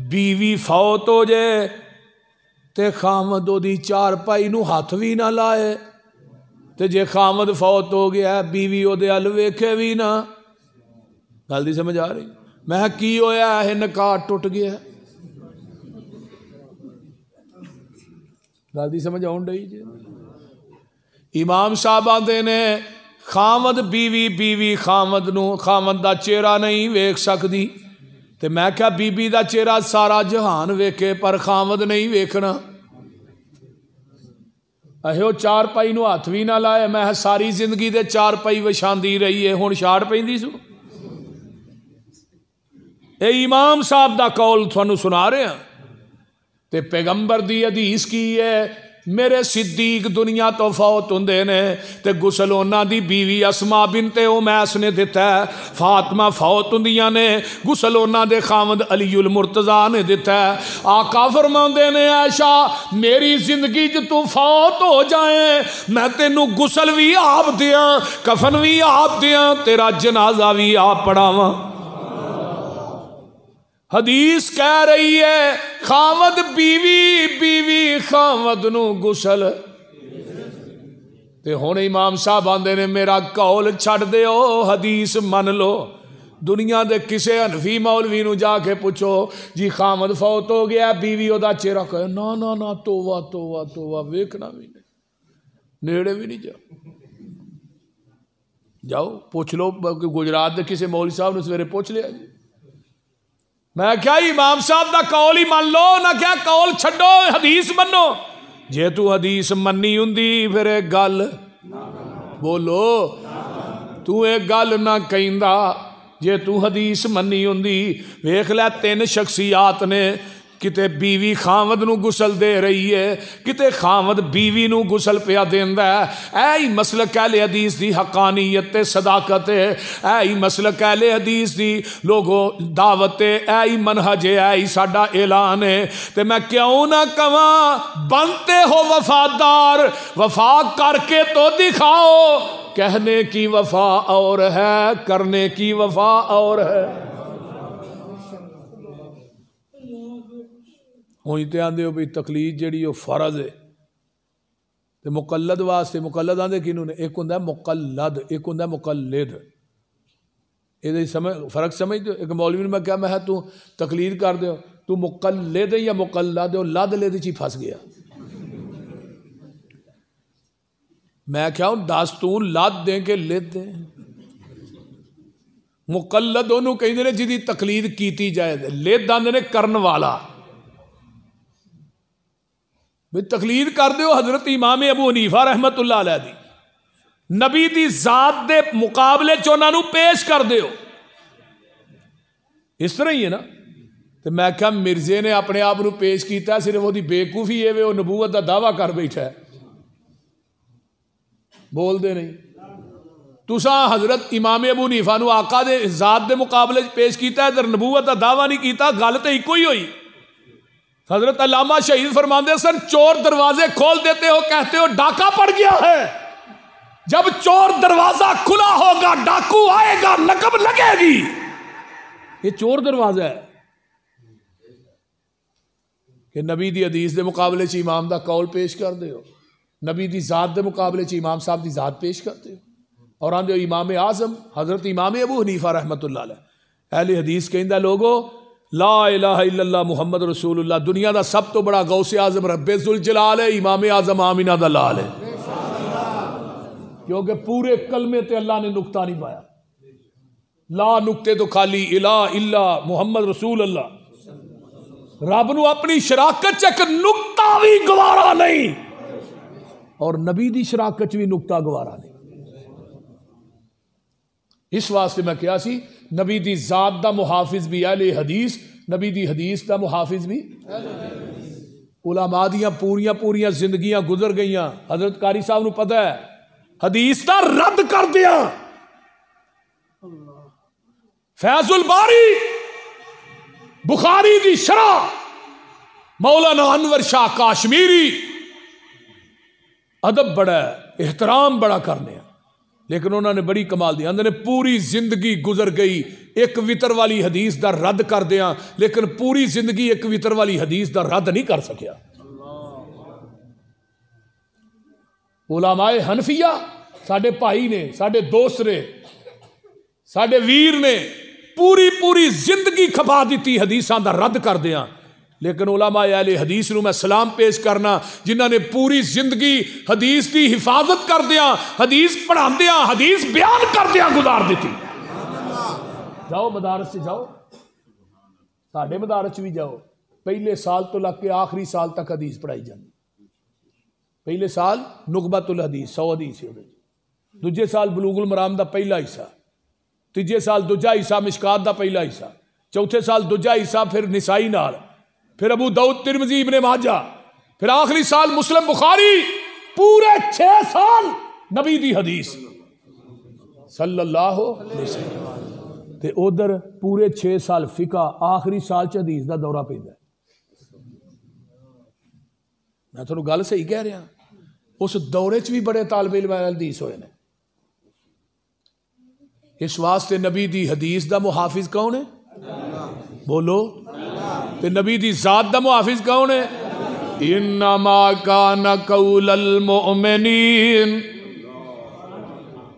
بیوی فوت ہو جائے تے خامد دی چار پائی نو ہاتھ بھی نہ لائے تے جے خامد فوت ہو گیا بیوی او دے ال ویکھے بھی نہ گل دی سمجھ آ رہی میں کی ہویا ہے نکاح ٹوٹ گیا گل دی سمجھ آن ڈئی جی امام صاحب آندے نے خامد بیوی بیوی خامد نو خامد دا چہرہ نہیں ویکھ سکدی تے میں کہا بی بی دا چہرہ سارا جہان ویکھے پر خامد نہیں ویکھنا اہو چار پائی نو ہاتھ بھی نہ لائے میں ساری زندگی دے چار پائی وچھاندی رہی ہے ہن چھاڑ پیندی سو اے امام صاحب دا قول تھانو سنا رہے ہیں تے پیغمبر دی حدیث کی ہے میرے صدیق دنیا تو فوت ہوندے نے تے غسل انہاں دی بیوی اسماء بنت امیس نے دیتا ہے فاطمہ فوت ہوندیاں نے غسل انہاں دے خاوند علی المرتضیٰ نے دیتا ہے آقا فرماندے نے عائشہ میری زندگی جو تو فوت ہو جائیں میں تینو غسل بھی آپ دیاں کفن بھی آپ دیاں تیرا جنازہ بھی آپ پڑھاواں حدیث کہہ رہی ہے خامد بیوی بیوی خامد نو غسل تے ہن امام صاحب آندے نے میرا قول چھڑ دیو حدیث من لو دنیا دے کسے حنفی مولوی نو جا کے پوچھو جی خامد فوت ہو گیا بیوی او دا چہرہ کہے نا نا نا توبہ توبہ توبہ ویکھنا بھی نہیں نیڑے بھی نہیں جاؤ پوچھ لو گجرات دے کسے مولوی صاحب نے سویرے پوچھ لیا جی میں کیا امام صاحب دا قول ہی مان لو نہ کیا قول چھڈو حدیث منو جے تو حدیث مننی ہوندی پھر ایک گل بولو تو ایک گل نہ کہندا جے تو حدیث مننی ہوندی ویکھ لے تین شخصیات نے کتے بیوی خامد نو غسل دے رہی ہے کتے خامد بیوی نو غسل پیا دیندا ہے اے مسلک اہل حدیث دی حقانیت تے صداقت ہے اے مسلک اہل حدیث دی لوگوں دعوت ہے اے منہج ہے اے ساڈا اعلان ہے تے میں کیوں نہ کہاں بنتے ہو وفادار وفا کر کے تو دکھاؤ کہنے کی وفا اور ہے کرنے کی وفا اور ہے ہوئی تے آندے ہو بھی تقلید جڑی ہو فرض ہے تے مقلد واسطے مقلد آندے کینوں نے ایک ہوندا مقلد ایک ہوندا مقلد اے فرق سمجھ دو ایک مولوی نے میں کہا میں تو تقلید کر دیو تو مقلد یا مقلد ہو لد لے چی پھنس گیا میں کیا ہوں داستون لد دیں کہ لد دیں مقلد انہوں کہیں دے جدی تقلید کیتی جائے لد آندے نے کرن والا تقلید کر دیو حضرت امام ابو حنیفہ رحمت اللہ علیہ دی نبی دی ذات دے مقابلے چونہ نو پیش کر دیو اس طرح ہی ہے نا تو میں کہا مرزے نے اپنے آپ نو پیش کیتا ہے صرف وہ دی بیوقوفی ہے وہ نبوت دا دعویٰ کر بیٹھا ہے بول دے نہیں تساں حضرت امام ابو حنیفہ نو آقا دے ذات دے مقابلے پیش کیتا ہے در نبوت دا دعویٰ نہیں کیتا گل تے ایک ہی ہوئی حضرت علامہ شہید فرماندے سن چور دروازے کھول دیتے ہو کہتے ہو ڈاکہ پڑ گیا ہے جب چور دروازہ کھلا ہوگا ڈاکو آئے گا نقب لگے گی یہ چور دروازہ ہے کہ نبی دی حدیث دے مقابلے چ امام دا قول پیش کر دے ہو نبی دی ذات دے مقابلے چ امام صاحب دی ذات پیش کرتے ہو اور آندے ہو امام اعظم حضرت امام ابو حنیفہ رحمت اللہ علیہ اہل حدیث کہندہ لوگو لا الہ الا اللہ محمد رسول اللہ دنیا دا سب تو بڑا غوث اعظم رب ذوالجلال ہے، امام اعظم آمینہ دا لال ہے، کیونکہ پورے کلمے تے اللہ نے نقطہ نہیں پایا، لا نقطے تو خالی الہ الا محمد رسول اللہ، رب نو اپنی شراکت چک نقطہ بھی گوارا نہیں اور نبی دی شراکت بھی نقطہ گوارا نہیں۔ اس واسطے میں کیا سی نبی دی ذات دا محافظ بھی اہل حدیث، نبی دی حدیث دا محافظ بھی علماء دیاں پوریاں زندگیاں گزر گئیاں، حضرت قاری صاحب نو پتہ ہے حدیث دا رد کر دیا، فیض الباری بخاری دی شرح مولانا انور شاہ کاشمیری ادب بڑا ہے، احترام بڑا کرنے ہیں، لیکن انہوں نے بڑی کمال دیا، انہوں نے پوری زندگی گزر گئی ایک وطر والی حدیث دا رد کر دیا، لیکن پوری زندگی ایک وطر والی حدیث دا رد نہیں کر سکیا۔ علماء حنفیہ ساڈے بھائی نے، ساڈے دوست نے، ساڈے ویر نے پوری زندگی کھپا دیتی حدیثاں دا رد کر دیا، لیکن علماء اہل حدیث نو میں سلام پیش کرنا جنہاں نے پوری زندگی حدیث دی حفاظت کر دیا، حدیث پڑھا دیا، حدیث بیان کر دیا گزار دیتی۔ جاؤ مدارس سے جاؤ، ساڈے مدارس بھی جاؤ، پہلے سال تو لگ کے آخری سال تک حدیث پڑھائی جاتی، پہلے سال نقبۃ الحدیث 100 حدیث ہے، دوجے سال بلوغ المرام دا پہلا حصہ، تیجے سال دوجا حصہ مشکات دا پہلا حصہ، چوتھے سال دوجا حصہ پھر نسائی نال، پھر ابو داؤد ترمذی ابن ماجہ، پھر آخری سال مسلم بخاری، پورے 6 سال نبی دی حدیث صلی اللہ علیہ وسلم، تے ادھر پورے 6 سال فقہ، آخری سال چ حدیث دا دورہ پیندا ہے۔ میں تھانوں گل صحیح کہہ رہا، اس دورے چ بھی بڑے طالب علم حدیث ہوئے نے۔ اس واسطے نبی دی حدیث دا محافظ کون ہے؟ بولو، تے نبی دی ذات دا محافظ کون ہے؟ انما کان قول المؤمنین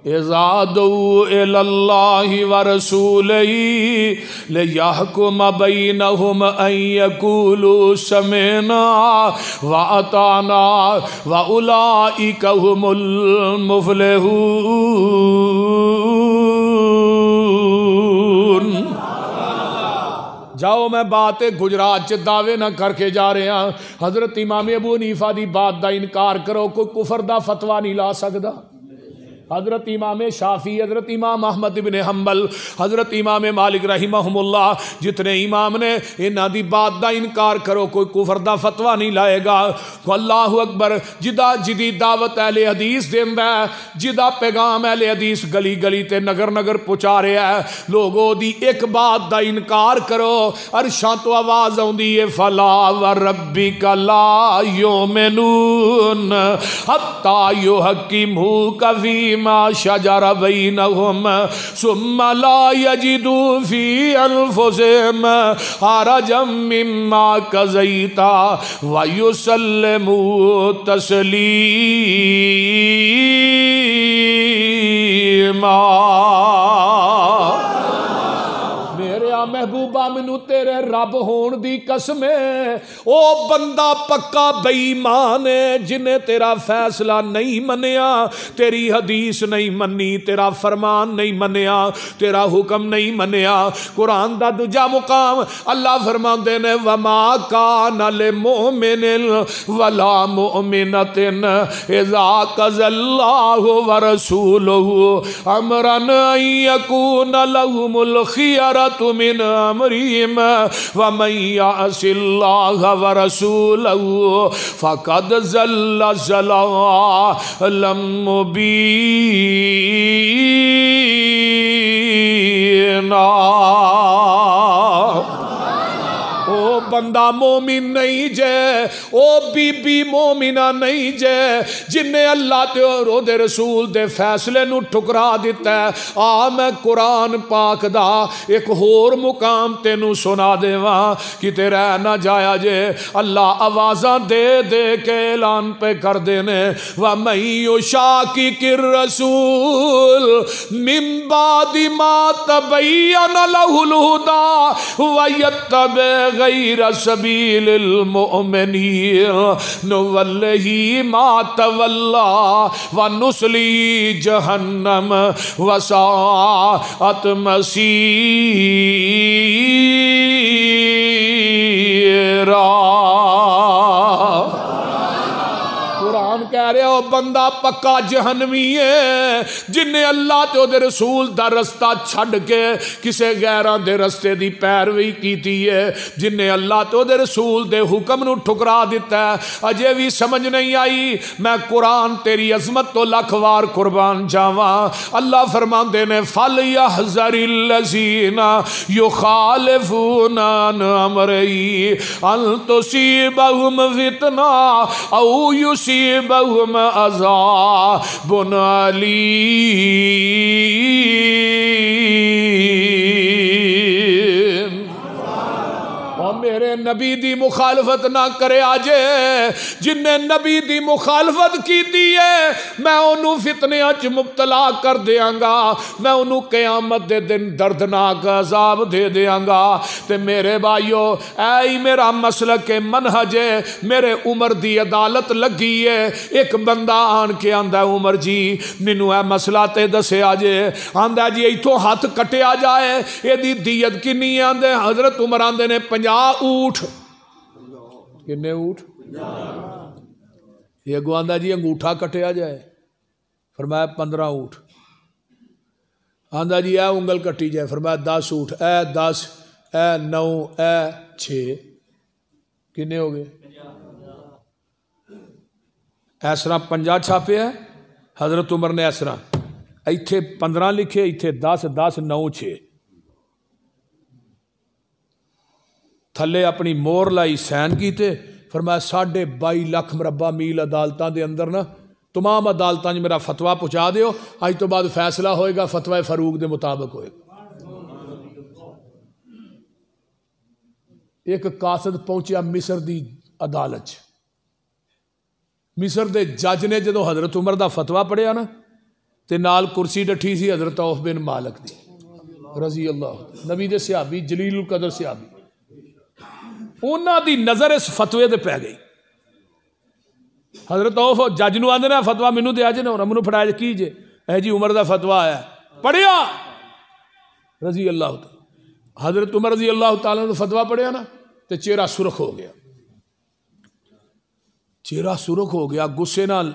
اذا دعوا الی اللہ ورسولہ لیحکم بینہم ان یقولوا سمعنا واطعنا واولئک ھم المفلحون۔ جاؤ میں بات گجرات چ دعوے نہ کر کے جا رہے ہیں، حضرت امام ابو حنیفہ دی بات دا انکار کرو، کوئی کفر دا فتویٰ نہیں لا سکدا۔ حضرت امام شافعی، حضرت امام احمد بن حنبل، حضرت امام مالک رحمہم اللہ، جتنے امام نے انہاں دی بات دا انکار کرو، کوئی کفر دا فتویٰ نہیں لائے گا۔ اللہ اکبر، جدا جدی دعوت اہل حدیث دیندا ہے، جدا پیغام اہل حدیث گلی گلی تے نگر نگر پہنچا رہا ہے، لوگوں دی ایک بات دا انکار کرو، عرشاں تو آواز آوندی ہے فلا وربک لا یؤمنون حتی یحکموک فیما شجر بینہم ثم لا یجدوا فی انفسہم حرجا مما قضیت ویسلموا تسلیما۔ محبوبہ منو تیرے رب ہون دی قسم ہے، او بندہ پکا بے ایمان ہے جنہیں تیرا فیصلہ نہیں منیا، تیری حدیث نہیں منی، تیرا فرمان نہیں منیا، تیرا حکم نہیں منیا۔ قرآن دا دوجا مقام اللہ فرماندے نے وما کان للمؤمن ولا مؤمنۃ اذا قضى اللہ ورسولہ امرا ان یکون لهم الخیرۃ من امرہم ومن یعص اللہ ورسولہ فقد ضل ضلالا مبینا۔ او بندہ مومن نہیں جے، او بی بی مومنہ نہیں جے جن نے اللہ تے اور دے رسول دے فیصلے نو ٹھکرا دیتا ہے. آ میں قرآن پاک دا ایک ہور مقام تینوں سنا دے وہاں کتے رہ نہ جایا جے. اللہ آوازاں دے دے کے اعلان پہ کر دینے وَمَن يُشَاقِقِ الرَّسُولَ مِن بَعْدِ مَا تَبَيَّنَ لَهُ الْهُدَى وَيَتَّبِعْ غَيْرَ سَبِيلِ الْمُؤْمِنِينَ نُوَلِّهِ مَا تَوَلَّى وَنُصْلِهِ جَهَنَّمَ وَسَاءَتْ مَصِيرًا. قرآن کہہ رہے ہو بندہ پکا جہنمی ہے جن نے اللہ تے دے رسول دا رستہ چھڑ کے کسے غیران دے رستے دی پیروی کیتی ہے. جن نے اللہ تے دے رسول دے حکم نو ٹھکرا دیتا ہے. اجے بھی سمجھ نہیں آئی میں قرآن تیری عظمت تو لاکھ وار قربان جاواں. اللہ فرماندے نے فَلْيَحْذَرِ الَّذِينَ يُخَالِفُونَ عَنْ أَمْرِهِ أَن تُصِيبَهُمْ فِتْنَةٌ أَوْ يُصِيبَهُمْ عَذَابٌ أَلِيمٌ. اور میرے نبی دی مخالفت نہ کرے آجے جن نے نبی دی مخالفت کیتی ہے میں انہوں فتنے اچ مبتلا کر دیاں گا. میں انہوں قیامت دے دن دردناک عذاب دے دیاں گا. تے میرے بھائیو اے میرا مسلک منہج ہے میرے عمر دی عدالت لگی ہے. ایک بندہ آن کے آندہ عمر جی مینوں اے مسئلہ تے دسے آجے آندہ جی ایتھوں ہاتھ کٹیا جائے اے دی دیت کنی آندے حضرت عمر آندے نے 50 اونٹ. کنے اونٹ؟ یہ گو آندہ جی انگوٹھا کٹیا جائے فرمایا 15 اونٹ. آندہ جی اے انگل کٹی جائے فرمایا 10 اونٹ. اے 10 اے 9 اے 6 کنے ہو گئے؟ اس طرح 50 چھاپے ہے. حضرت عمر نے اس طرح ایتھے 15 لکھے ایتھے 10 10 9 6 تھلے اپنی مور لائی سین کیتے فرمایا 22.5 لاکھ مربع میل عدالتاں دے اندر نا تمام عدالتاں میرا فتویٰ پہنچا دیو آج تو بعد فیصلہ ہوئے گا فتوی فاروق دے مطابق ہوئے گا. ایک قاصد پہنچیا مصر دی عدالت. مصر دے جج نے جدو حضرت عمر دا فتویٰ پڑھیا نا تے نال کرسی ڈٹھی سی حضرت عوف بن مالک دی رضی اللہ نبی دے صحابی جلیل القدر صحابی. انہاں دی نظر اس فتوے دے پہ گئی. حضرت عوف جج نو آندے نا فتویٰ مینوں دے آجے نا منوں پھڑایا جے کی جے اے جی عمر دا فتویٰ آیا پڑھیا رضی اللہ تعالی. حضرت عمر رضی اللہ تعالیٰ نے فتویٰ پڑھیا نا تے چہرہ سرخ ہو گیا. چہرہ سرخ ہو گیا غصے نال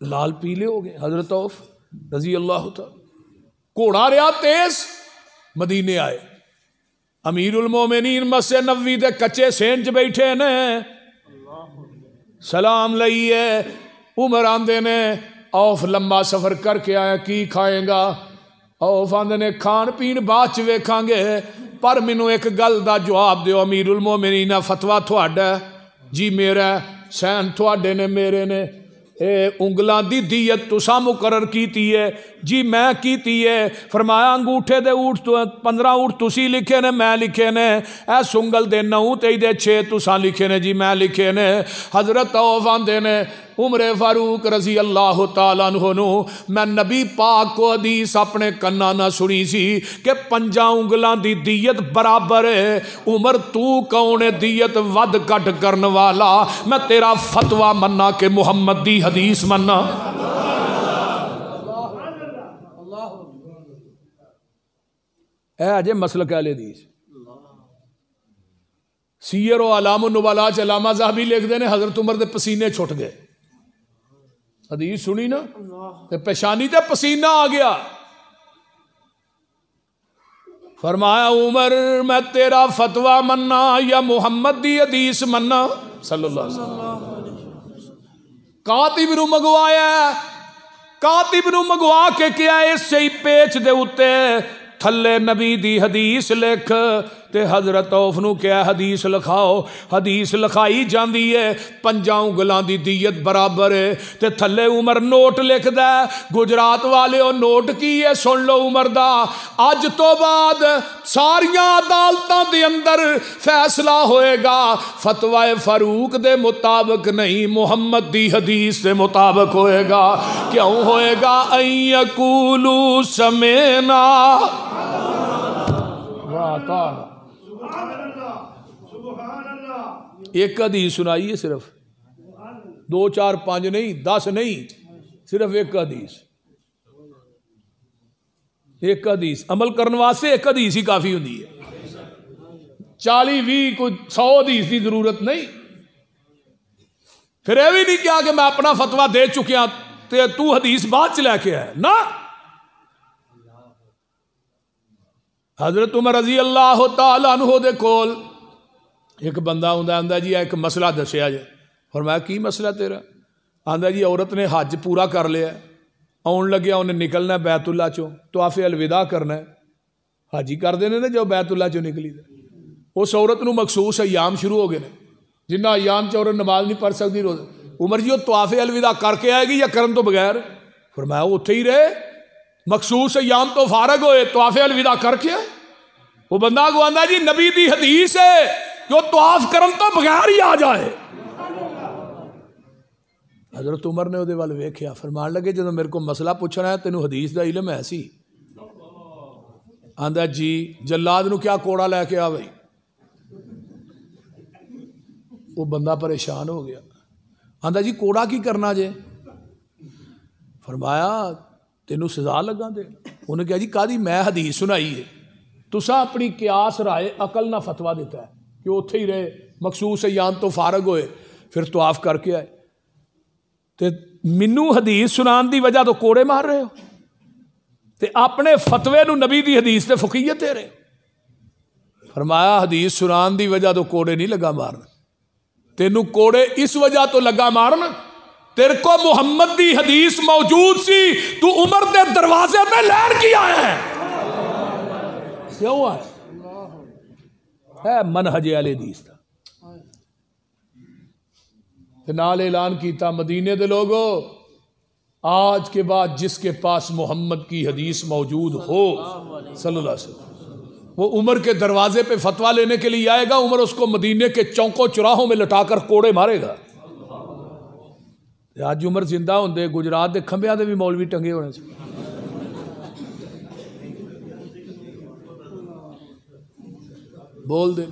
لال پیلے ہو گئے. حضرت عوف رضی اللہ تعالی گھوڑا رہا تیز مدینے آئے. امیر المومنین مسجد نبوی دے کچے سینچ بیٹھے نے سلام لئیے. عمر آندے نے عوف لمبا سفر کر کے آیا کی کھائیں گا؟ عوف آندے نے کھان پین بعد چ ویکھاں گے پر مینوں ایک گل دا جواب دیو. امیر المومنین فتویٰ تھوڑا جی میرا سین تھوڑے نے میرے نے اے انگلاں دی دیت تساں مقرر کیتی ہے جی میں کیتی ہے. فرمایا انگوٹھے دے اونٹ تو 15 اونٹ تسی لکھے نے میں لکھے نے اے سنگل دے 9 تے دے 6 تساں لکھے نے جی میں لکھے نے. حضرت عوف آندے نے عمر فاروق رضی اللہ تعالیٰ عنہ نو میں نبی پاک کو حدیث اپنے کنا نہ سنی سی کہ 5 انگلاں دی دیت برابر ہے. عمر تو کون ہے دیت ود کٹ کرن والا؟ میں تیرا فتویٰ مننا کہ محمد دی حدیث مننا. اے اجے مسلک اہل حدیث. سیر و علام النبلاء چ علامہ ذہبی لکھ دے نے حضرت عمر دے پسینے چھٹ گئے. حدیث سنی نا تے پیشانی تے پسینہ آ گیا. فرمایا عمر میں تیرا فتویٰ مننا یا محمد دی حدیث مننا صلی اللہ علیہ وسلم. کاتب نو منگوایا کاتب نو منگوا کے کیا اس سے ہی پیچ دے اتے تھلے نبی دی حدیث لکھ تے حضرت عوف نو کیا حدیث لکھاؤ، حدیث لکھائی جاندی ہے 5 انگلاں دی دیت برابر ہے، تے تھلے عمر نوٹ لکھ دے، گجرات والے او نوٹ کی ہے سن لو عمر دا، اج تو بعد ساریاں عدالتاں دے اندر فیصلہ ہوئے گا فتوی فاروق دے مطابق نہیں، محمد دی حدیث دے مطابق ہوئے گا۔ کیوں ہوئے گا؟ ان یقولوا سمعنا واطعنا۔ ایک حدیث سنائی ہے صرف، 2 4 5 نہیں، 10 نہیں، صرف ایک حدیث، ایک حدیث عمل کرنے واسطے ایک حدیث ہی کافی ہوندی ہے، 40 20 کوئی 100 حدیث کی ضرورت نہیں۔ پھر یہ بھی نہیں کیا کہ میں اپنا فتویٰ دے چکیا تے تو حدیث بعد چ لے کے آئے نا۔ حضرت عمر رضی اللہ تعالیٰ عنہ دے کول ایک بندہ ہوندا جی ایک مسئلہ دسیا جے، فرمایا کی مسئلہ تیرا؟ آندا جی عورت نے حج پورا کر لیا، آن لگیا انہیں نکلنا بیت اللہ چوں، طواف الوداع کرنا ہے، حج ہی کر دینے نے جو بیت اللہ چوں نکلی دے، اس عورت نو مخصوص ایام شروع ہو گئے نے جنہ ایام چ عورت نماز نہیں پڑھ سکتی روز۔ عمر جی وہ طواف الوداع کر کے آئے گی یا کرن تو بغیر؟ فرمایا وہ اتھے ہی رہے، مخصوص ایام تو فارغ ہوئے، طواف الوداع کر کے آئے۔ وہ بندہ کو آندا جی نبی دی حدیث ہے جو طواف کرن تو بغیر ہی آ جائے۔ حضرت عمر نے وہ وال ویکھیا، فرمان لگے جب میرے کو مسئلہ پوچھنا ہے تینوں حدیث دا علم ہے سی؟ آندا جی جلاد نو کیا کوڑا لے کے آ بھائی۔ وہ بندہ پریشان ہو گیا، آندا جی کوڑا کی کرنا جے؟ فرمایا تینوں سزا لگا دے۔ انہوں نے کہا جی قاضی میں حدیث سنائی ہے، تسا اپنی قیاس رائے عقل نہ فتویٰ دیتا ہے کہ اتھے ہی رہے، مخصوص ایام تو فارغ ہوئے پھر طواف کر کے آئے، تے منو حدیث سنان دی وجہ تو کوڑے مار رہے ہو، تے اپنے فتوے نو نبی دی حدیث تے فقیت دے رہے۔ فرمایا حدیث سنان دی وجہ تو کوڑے نہیں لگا مارنا، تینوں کوڑے اس وجہ تو لگا مارنا تیرے کو محمد دی حدیث موجود سی، تو عمر دے دروازے پہ لین کی آیا ہے، کیوں ہے منہج اہل حدیث تھا۔ نال اعلان کیتا مدینے دے لوگو آج کے بعد جس کے پاس محمد کی حدیث موجود ہو صلی اللہ علیہ وسلم وہ عمر کے دروازے پہ فتویٰ لینے کے لیے آئے گا، عمر اس کو مدینے کے چوکوں چراہوں میں لٹا کر کوڑے مارے گا۔ آج عمر زندہ ہوندے گجرات دے کھمبیاں دے بھی مولوی ٹنگے ہونے سے بول دے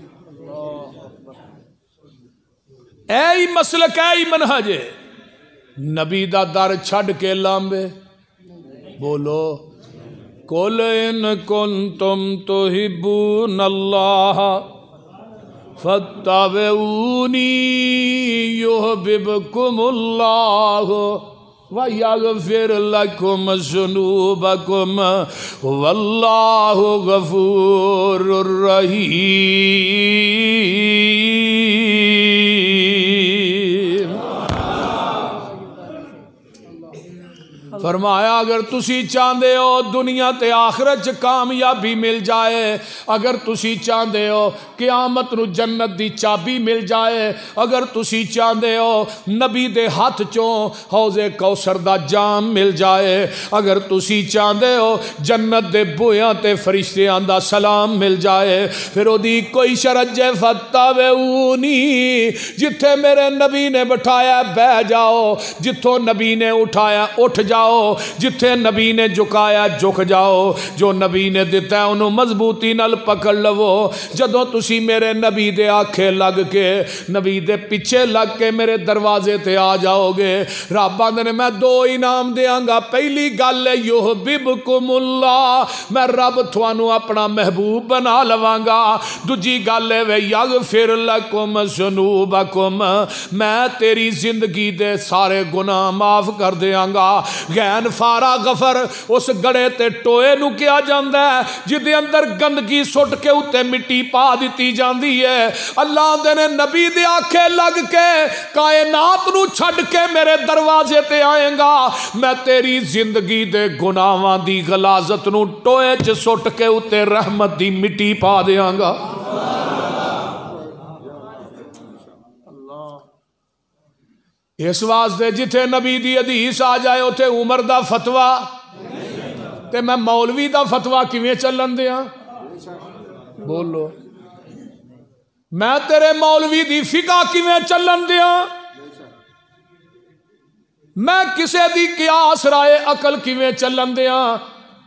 اے مسلک اے منہج نبی دا در چھڑ کے لامبے بولو قل ان کنتم تحبون اللہ فاتبعونی یحببکم اللہ وَيَغْفِرْ لَكُمْ ذُنُوبَكُمْ وَاللَّهُ غَفُورٌ رَحِيمٌ۔ فرمایا اگر تسی چاہندے ہو دنیا تے آخرت چ کامیابی مل جائے، اگر تسی چاہندے ہو قیامت نو جنت دی چابی مل جائے، اگر تسی چاہندے ہو نبی دے ہاتھ چوں حوض کوثر دا جام مل جائے، اگر تسی چاہندے ہو جنت دے بویاں تے فرشتیاں دا سلام مل جائے، پھر او دی کوئی شرط جے فاتبعونی، جتھے میرے نبی نے بٹھایا بہ جاؤ، جتھوں نبی نے اٹھایا اٹھ جاؤ، جتھے نبی نے جھکایا جھک جاؤ، جو نبی نے دیتا ہے انہوں مضبوطی نال پکڑ لو۔ جدوں تسی میرے نبی دے آکھے لگ کے نبی دے پیچھے لگ کے میرے دروازے تے آ جاؤ گے، رب آندے نے میں 2 انعام دیاں گا۔ پہلی گل ہے یحببکم اللہ، میں رب تھانوں اپنا محبوب بنا لواں گا۔ دوجی گل ہے یغفر لکم ذنوبکم، میں تیری زندگی دے سارے گناہ معاف کر دیاں گا۔ غین فارا غفر اس گڑے تے ٹوئے نو کیا جاندہ ہے جدے اندر گندگی سٹ کے اتے مٹی پا دیتی جاندی ہے۔ اللہ دے نے نبی دے آکھے لگ کے کائنات نو چھڑ کے میرے دروازے تے آئیں گا، میں تیری زندگی دے گناہاں دی غلاظت نو ٹوئے چ سٹ کے اتے رحمت دی مٹی پا دیاں گا۔ اس واسطے جتھے نبی دی حدیث آ جائے اتھے عمر دا فتوا تے میں مولوی دا فتوا کیویں چلن دیاں؟ بولو میں تیرے مولوی دی فقہ کیویں چلن دیاں؟ میں کسے دی قیاس رائے عقل کیویں چلن دیاں؟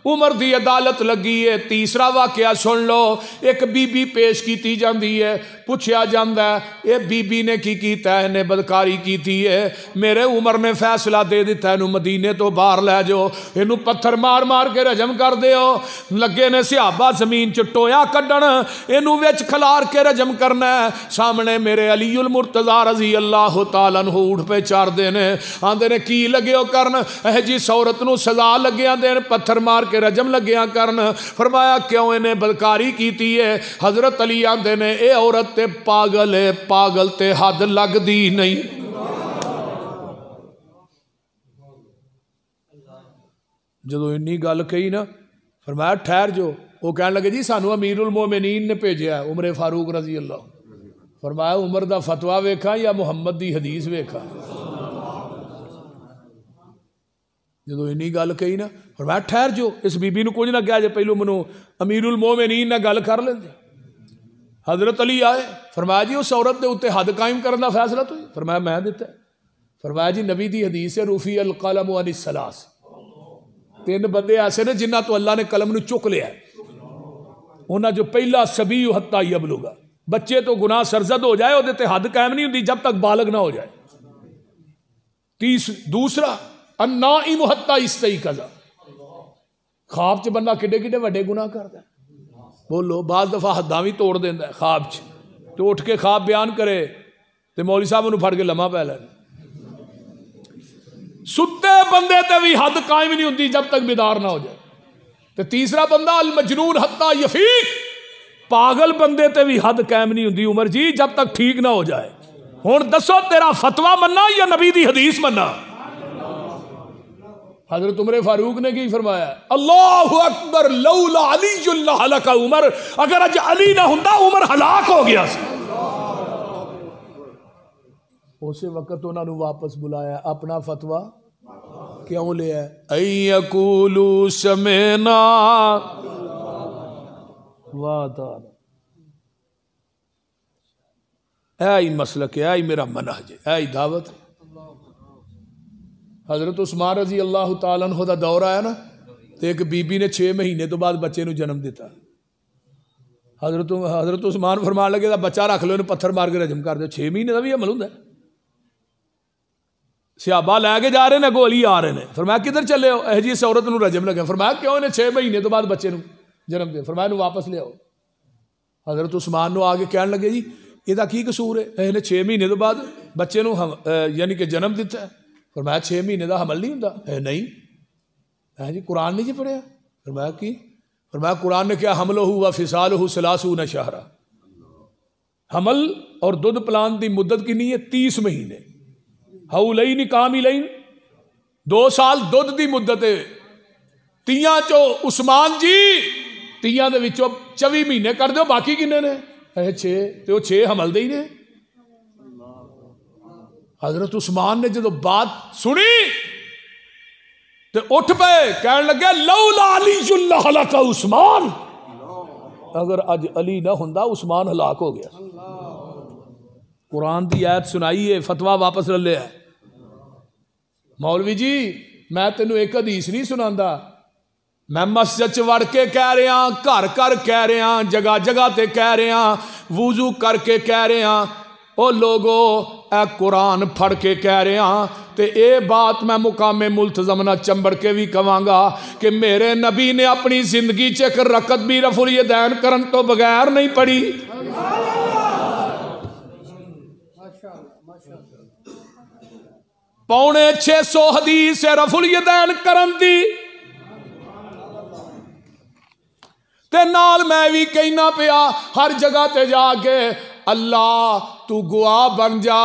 عمر دی عدالت لگی ہے۔ تیسرا واقعہ سن لو، ایک بی بی پیش کیتی جاندی ہے، پوچھیا جاندا ہے اے بی بی نے کی کیتا ہے؟ نے بدکاری کیتی ہے، میرے عمر نے فیصلہ دے دیتا ہے اینو مدینے تو باہر لے جاؤ، اینو پتھر مار مار کے رجم کر دیو۔ لگے نے صحابہ زمین چ ٹویا کڈن، اینو وچ کھلار کے رجم کرنا ہے۔ سامنے میرے علی المرتضی رضی اللہ تعالی عنہ اٹھ پہ چار دے نے، آندے نے کی لگیو کرن؟ اے جی عورت نو سزا لگیاں دین، پتھر مار کے رجم لگیاں کرن۔ فرمایا کیوں؟ انہیں بدکاری کیتی ہے۔ حضرت علی آندے نے اے عورت تے پاگل ہے، پاگل تے حد لگ دی نہیں۔ جدو انی گل کہی نا، فرمایا ٹھہر جو۔ وہ کہنے لگے جی سانو امیر المومنین نے بھیجیا ہے، عمر فاروق رضی اللہ۔ فرمایا عمر دا فتوا ویکھا یا محمد دی حدیث ویکھا؟ جدو انی گل کہی نا، فرمایا ٹھہر جو، اس بی بی نو کچھ نہ کہا جے، پہلو منو امیر المومنین نے گل کر لیندے۔ حضرت علی آئے، فرمایا جی اس عورت دے اوتے حد قائم کرنے دا فیصلہ تو؟ فرمایا میں دیتا ہے۔ فرمایا جی نبی دی حدیث ہے رفیع القلم عن الثلاث، تین بندے ایسے نے جنہ تو اللہ نے قلم نو چک لیا ہے۔ انہاں جو پہلا سبی حتی یبلغ، بچے تو گناہ سرزد ہو جائے وہ تے حد قائم نہیں ہوتی جب تک بالغ نہ ہو جائے۔ دوسرا النائم حتی یستیقظ، خواب چ بندہ کڈے کڈے وڈے گناہ کرتا ہے۔ بولو بعض دفعہ حداں بھی توڑ دیندا ہے خواب چ، تو اٹھ کے خواب بیان کرے تے مولوی صاحب انہوں پھڑ کے لمحہ پہ لین۔ ستے بندے تے بھی حد قائم نہیں ہوتی جب تک بیدار نہ ہو جائے۔ تے تیسرا بندہ المجنون حتی یفیق، پاگل بندے تے بھی حد قائم نہیں ہوتی عمر جی جب تک ٹھیک نہ ہو جائے۔ ہن دسو تیرا فتویٰ مننا یا نبی دی حدیث مننا؟ حضرت عمر فاروق نے کی فرمایا؟ اللہ اکبر، لولا علی لہلک عمر، اگر اج علی نہ ہوندا عمر ہلاک ہو گیا سی۔ اسی وقت انہوں نے واپس بلایا، اپنا فتویٰ کیوں لیا؟ ان یقولوا سمعنا، واہ تعالی، اے مسلک ہے، اے میرا منہج ہے، اے دعوت ہے۔ حضرت عثمان رضی اللہ تعالیٰ عنہ دا دور آیا نا، تو ایک بی بی نے 6 مہینے تو بعد بچے نو جنم دیتا۔ حضرت عثمان فرمان لگے دا بچہ رکھ لو، انہوں پتھر مار کے رجم کر دو۔ 6 مہینے دا بھی عمل ہوندا ہے۔ صحابہ لے کے جا رہے ہیں، اگوں علی آ رہے ہیں۔ فرمایا کدھر چلے ہو؟ اے جی اس عورت نو رجم لگا۔ فرمایا کیوں؟ انہیں 6 مہینے تو بعد بچے نو جنم دیا۔ فرمایا انہوں واپس لے آؤ۔ حضرت عثمان نو آگے کہنے لگے جی یہ دا کی قصور ہے؟ انہیں 6 مہینے تو بعد بچے نو یعنی کہ جنم دیتا ہے۔ فرمایا 6 مہینے دا حمل نہیں ہوندا؟ نہیں۔ جی قرآن نہیں جی پڑھیا؟ فرمایا کی؟ فرمایا قرآن نے کیا حملہ و فصالہ 30 شہرا، حمل اور دودھ پلان دی مدت کی نہیں ہے 30 مہینے، حولین کاملین 2 سال دودھ دی مدت ہے۔ تیاں چو عثمان جی تیاں دے وچوں 24 مہینے کر دیو، باقی کنے نے؟ 6، تے وہ 6 حمل دے ہی نے۔ حضرت عثمان نے جدو بات سنی تو اٹھ پہ کہنے لگے لولا علی لہلک عثمان، اگر اج علی نہ ہوندا عثمان ہلاک ہو گیا۔ قرآن دی آیت سنائی ہے، فتویٰ واپس لے لیا۔ مولوی جی میں تینوں ایک حدیث نہیں سناندا، میں مسجد چ وڑ کے کہہ رہا، گھر گھر کہہ رہا، جگہ جگہ تے کہہ رہا، وضو کر کے کہہ رہا، او لوگو اے قرآن پڑھ کے کہہ رہا، تے اے بات میں مقام ملتزم نہ چمبڑ کے بھی کہاں گا کہ میرے نبی نے اپنی زندگی چ ایک رکعت بھی رفع الیدین کرن تو بغیر نہیں پڑھی۔ 650 حدیث ہے رفع الیدین کرن دی، تے نال میں بھی کہنا پیا ہر جگہ تے جا کے اللہ تو گواہ بن جا،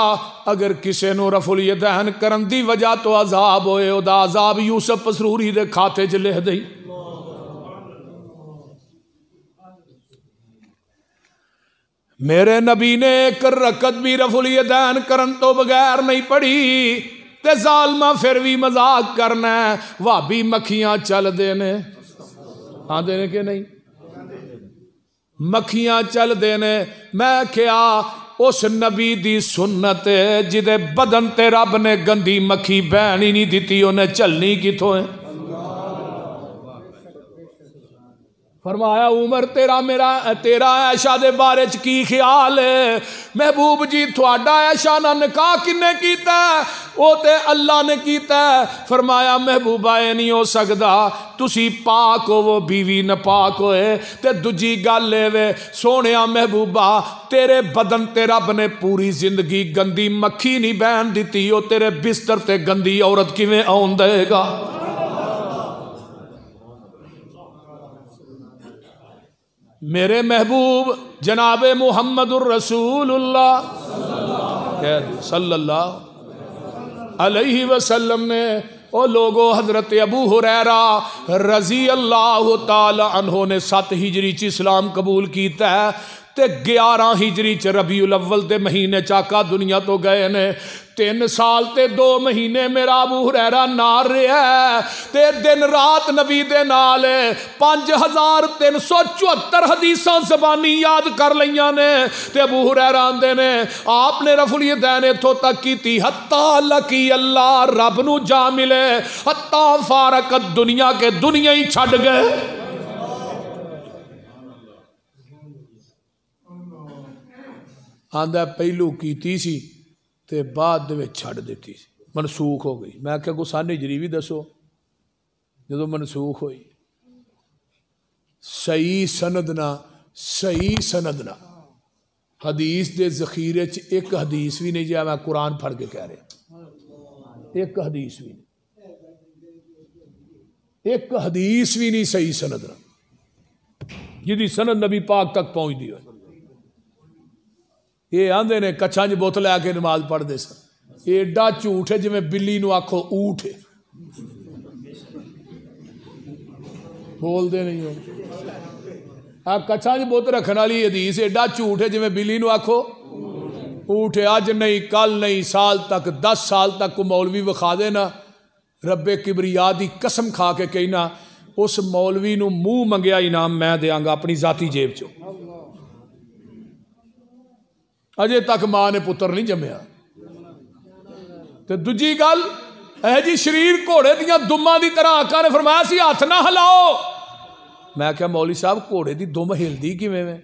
اگر کسے نو رفع الیدین کرن دی وجہ تو عذاب ہوئے، او دا عذاب یوسف پسروری دے کھاتے چ لکھ دئی۔ میرے نبی نے ایک رکعت بھی رفع الیدین کرن تو بغیر نہیں پڑھی تے ظالمہ پھر بھی مذاق کرنا ہے. وہابی مکھیاں چل دے نے آندے نے کہ نہیں مکھیاں چل دے نے. میں کیا اس نبی دی سنت جدے بدن تے رب نے گندی مکھی بہن ہی نہیں دیتی انہیں چلنی کتوں ہے. فرمایا عمر تیرا عائشہ دے بارے چ کی خیال ہے؟ محبوب جی تھوڑا عائشہ نہ نکاح کنے کیتا ہے؟ او تے اللہ نے کیتا ہے. فرمایا محبوبہ اے نہیں ہو سکدا تسی پاک ہو وہ بیوی ناپاک ہوئے. تے دجی گل اے وے سونیا محبوبہ تیرے بدن تے رب نے پوری زندگی گندی مکھی نہیں بہن دیتی او تیرے بستر تے گندی عورت کیویں آن دے گا؟ میرے محبوب جناب محمد الرسول اللہ صلی اللہ علیہ وسلم نے او لوگو حضرت ابو ہریرہ رضی اللہ تعالی عنہ نے 7 ہجری چ اسلام قبول کیتا ہے تے 11 ہجری چ ربیع الاول دے مہینے چاکا دنیا تو گئے نے. 3 سال تے 2 مہینے میرا ابو ہریرہ نال رہا ہے تے دن رات نبی دے نال 5374 حدیثاں زبانی یاد کر لیاں نے. تے ابو ہریرہ آندے نے آپ نے رفع الیدین اتھوں تک کیتی حتی لکی اللہ رب نو جا ملے حتی فارقت دنیا کے دنیا ہی چھڑ گئے. آندہ پہلو کیتی سی تے بعد دے چھڑ دیتی سی منسوخ ہو گئی. میں کہا کو سان ہجری بھی دسو جدو منسوخ ہوئی. صحیح سند نہ حدیث دے ذخیرے چ ایک حدیث بھی نہیں. جا میں قرآن پڑھ کے کہہ رہا ایک حدیث بھی نہیں صحیح سند نہ جدی سند نبی پاک تک پہنچ دی ہوئی. یہ آندے نے کچھاں جی بوتل آ کے نماز پڑھ دے سن. ایڈا جھوٹ ہے جی میں بلی نو آکھو اونٹ ہے بول دے نہیں ہو. کچھاں جی بوتل رکھنے والی حدیث ایڈا جھوٹ ہے جی میں بلی نو آکھو اونٹ ہے. اج نہیں کل نہیں سال تک 10 سال تک کو مولوی وکھا دینا رب کبریا دی قسم کھا کے کہنا اس مولوی نو منہ منگیا انعام میں دیاں گا اپنی ذاتی جیب چو. اجے تک ماں نے پتر نہیں جمیا. تے دجی گل اے جی شریر گھوڑے دیاں دماں دی طرح آقا نے فرمایا سی ہاتھ نہ ہلاؤ. میں کہا مولوی صاحب گھوڑے دی دم ہلدی کیویں میں؟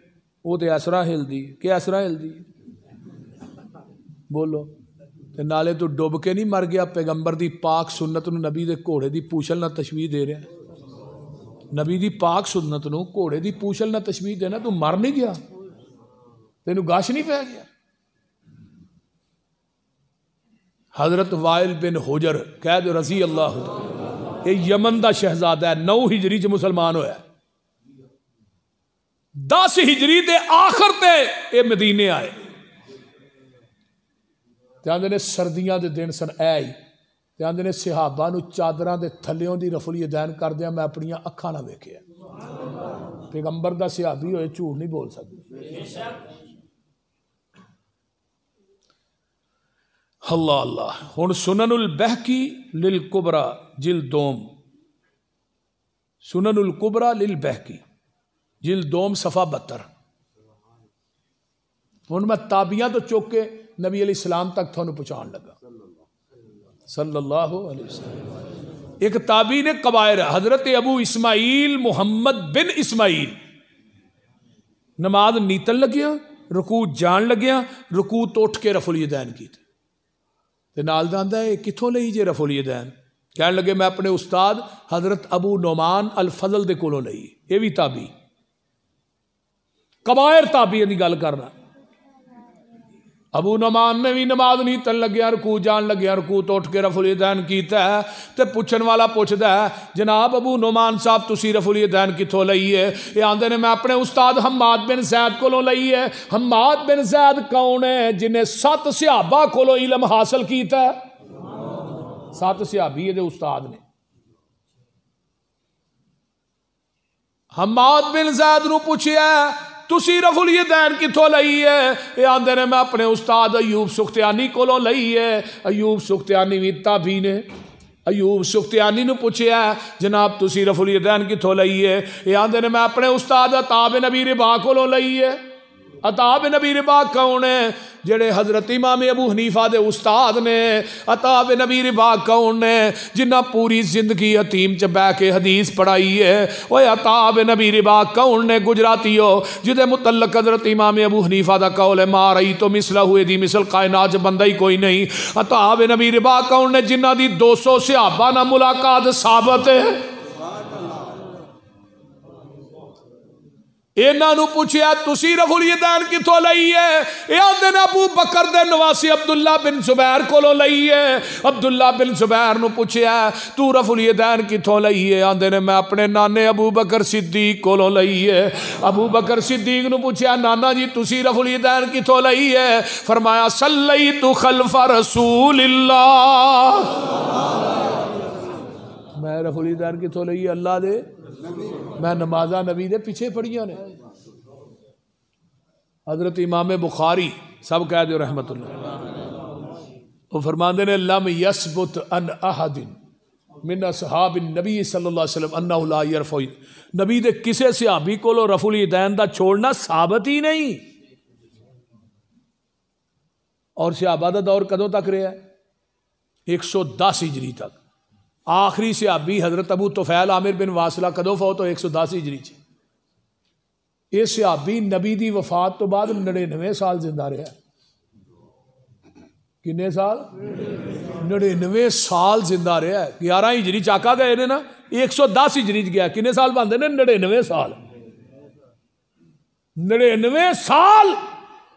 وہ تے اس طرح ہلدی کہ اس طرح ہلدی بولو. تے نالے تو ڈوب کے نہیں مر گیا پیغمبر دی پاک سنت نو نبی دے گھوڑے دی پوچھل نہ تشبیہ دے رہا ہے. نبی دی پاک سنت نو گھوڑے دی پوچھل نہ تشبیہ دینا تو مر نہیں گیا تینوں گاش نہیں پہ گیا. حضرت وائل بن حجر قید رضی اللہ تعالی یہ یمن دا شہزادہ ہے. 9 ہجری چ مسلمان ہویا ہے. 10 ہجری دے آخر تے یہ مدینے آئے. آندے نے سردیاں دے دن سن اے ہی آندے نے صحابہ نو چادراں دے تھلیوں دی رفع الیدین کر دیا میں اپنی اکھاں نہ ویکھیا. پیغمبر دا صحابی ہوئے جھوٹ نہیں بول سکتے. اللہ اللہ. ہن سنن البہقی للکبریٰ جلد 2 سنن الکبریٰ للبہقی جلد 2 صفحہ 72. ہن میں تابعیاں تو چوک کے نبی علیہ السلام تک تھانوں پہنچان لگا صلی اللہ علیہ وسلم. ایک تابعی نے قبائر حضرت ابو اسماعیل محمد بن اسماعیل نماز نیتن لگیا رکوع جان لگیا رکوع تو اٹھ کے رفع الیدین کی تے نال دا آندا ہے کتھوں لئی جے رفع الیدین؟ کہنے لگے میں اپنے استاد حضرت ابو نعمان الفضل دے کولوں لئی. یہ بھی تابعی قبائر تابعی دی گل کرنا. ابو نعمان نے بھی نماز نہیں تن لگیا رکوع جان لگیا رکوع تو اٹھ کے رفع الیدین کیتا ہے. تے پوچھن والا پوچھدا ہے جناب ابو نعمان صاحب تسی رفع الیدین کتھوں لئی ہے؟ یہ آندے نے میں اپنے استاد حماد بن زید کولوں لئی ہے. حماد بن زید کون ہے جنہیں 7 صحابہ کولوں علم حاصل کیتا ہے. 7 صحابی دے استاد نے. حماد بن زید نو پوچھیا تسی رفع الیدین کتھوں لئی ہے؟ یہ آندے نے میں اپنے استاد ایوب سختیانی کولوں لئی ہے۔ ایوب سختیانی بھی تابعی نے۔ ایوب سختیانی نو پوچھیا جناب تسی رفع الیدین کتھوں لئی ہے؟ یہ آندے نے میں اپنے استاد عطا بن ابی رباح کولوں لئی ہے۔ عطا بن ابی رباح کون ہے؟ جڑے حضرت امام ابو حنیفہ دے استاد نے۔ عطا بن ابی رباح کون ہے؟ جنہ پوری زندگی یتیم چ بیٹھ کے حدیث پڑھائی ہے۔ اوے عطا بن ابی رباح کون نے؟ گجراتیو جدے متعلق حضرت امام ابو حنیفہ دا قول ہے ما رأیت مثلہ دی مثل کائنات بندہ ہی کوئی نہیں۔ عطا بن ابی رباح کون نے؟ جنہ دی 200 صحابہ نہ ملاقات ثابت ہے۔ انہاں نو پوچھیا تسی رفع الیدین کتھوں لئی ہے؟ اے آندے نے ابو بکر دے نواسی عبداللہ بن زبیر کولوں لئی ہے۔ عبداللہ بن زبیر نو پوچھیا تو رفع الیدین کتھوں لئی ہے؟ آندے نے میں اپنے نانے ابو بکر صدیق کولوں لئی ہے۔ ابو بکر صدیق نو پوچھیا نانا جی تسی رفع الیدین کتھوں لئی ہے؟ فرمایا صلیت خلف رسول اللہ۔ میں رفع الیدین کتھوں لئی ہے؟ اللہ دے میں نمازاں نبی دے پیچھے پڑھیاں نے۔ حضرت امام بخاری سب کہہ دیو رحمت اللہ، وہ فرماندے نے لم یثبت ان احد من اصحاب النبی صلی اللہ علیہ وسلم انہ لا یرفع، نبی دے کسے صحابی کولو رفع الیدین دا چھوڑنا ثابت ہی نہیں۔ اور صحابہ دا دور کدوں تک رہا ہے؟ 110 ہجری تک۔ آخری صحابی حضرت ابو طفیل عامر بن واصلہ کدوں فوت ہو؟ 110 ہجری چ۔ یہ صحابی نبی دی وفات تو بعد 99 سال زندہ رہا ہے۔ کنے سال؟ 99 سال زندہ رہا ہے۔ 11 ہجری چاکا گئے نے نا، 110 ہجری چ گیا، کنے سال بندے نے؟ 99 سال۔ 99 سال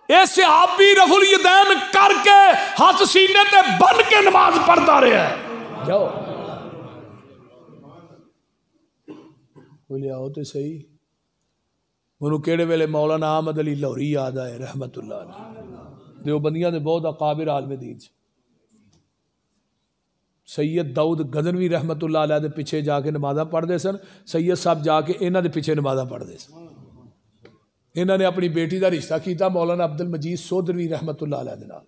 یہ صحابی رفع الیدین کر کے ہاتھ سینے تے بن کے نماز پڑھتا رہا ہے۔ جاؤ بولے آؤ تو صحیح۔ انہوں کیڑے ویلے مولانا احمد علی لاہوری یاد آئے رحمت اللہ علیہ، دیوبندیاں دے بہت اکابر عالم دین سے۔ سید داؤد غزنوی رحمت اللہ علیہ دے پیچھے جا کے نمازاں پڑھ دے سن، سید صاحب جا کے انہاں دے پیچھے نمازاں پڑھ دے سن۔ انہاں نے اپنی بیٹی دا رشتہ کیتا مولانا عبد المجید سودروی رحمت اللہ علیہ دے نال۔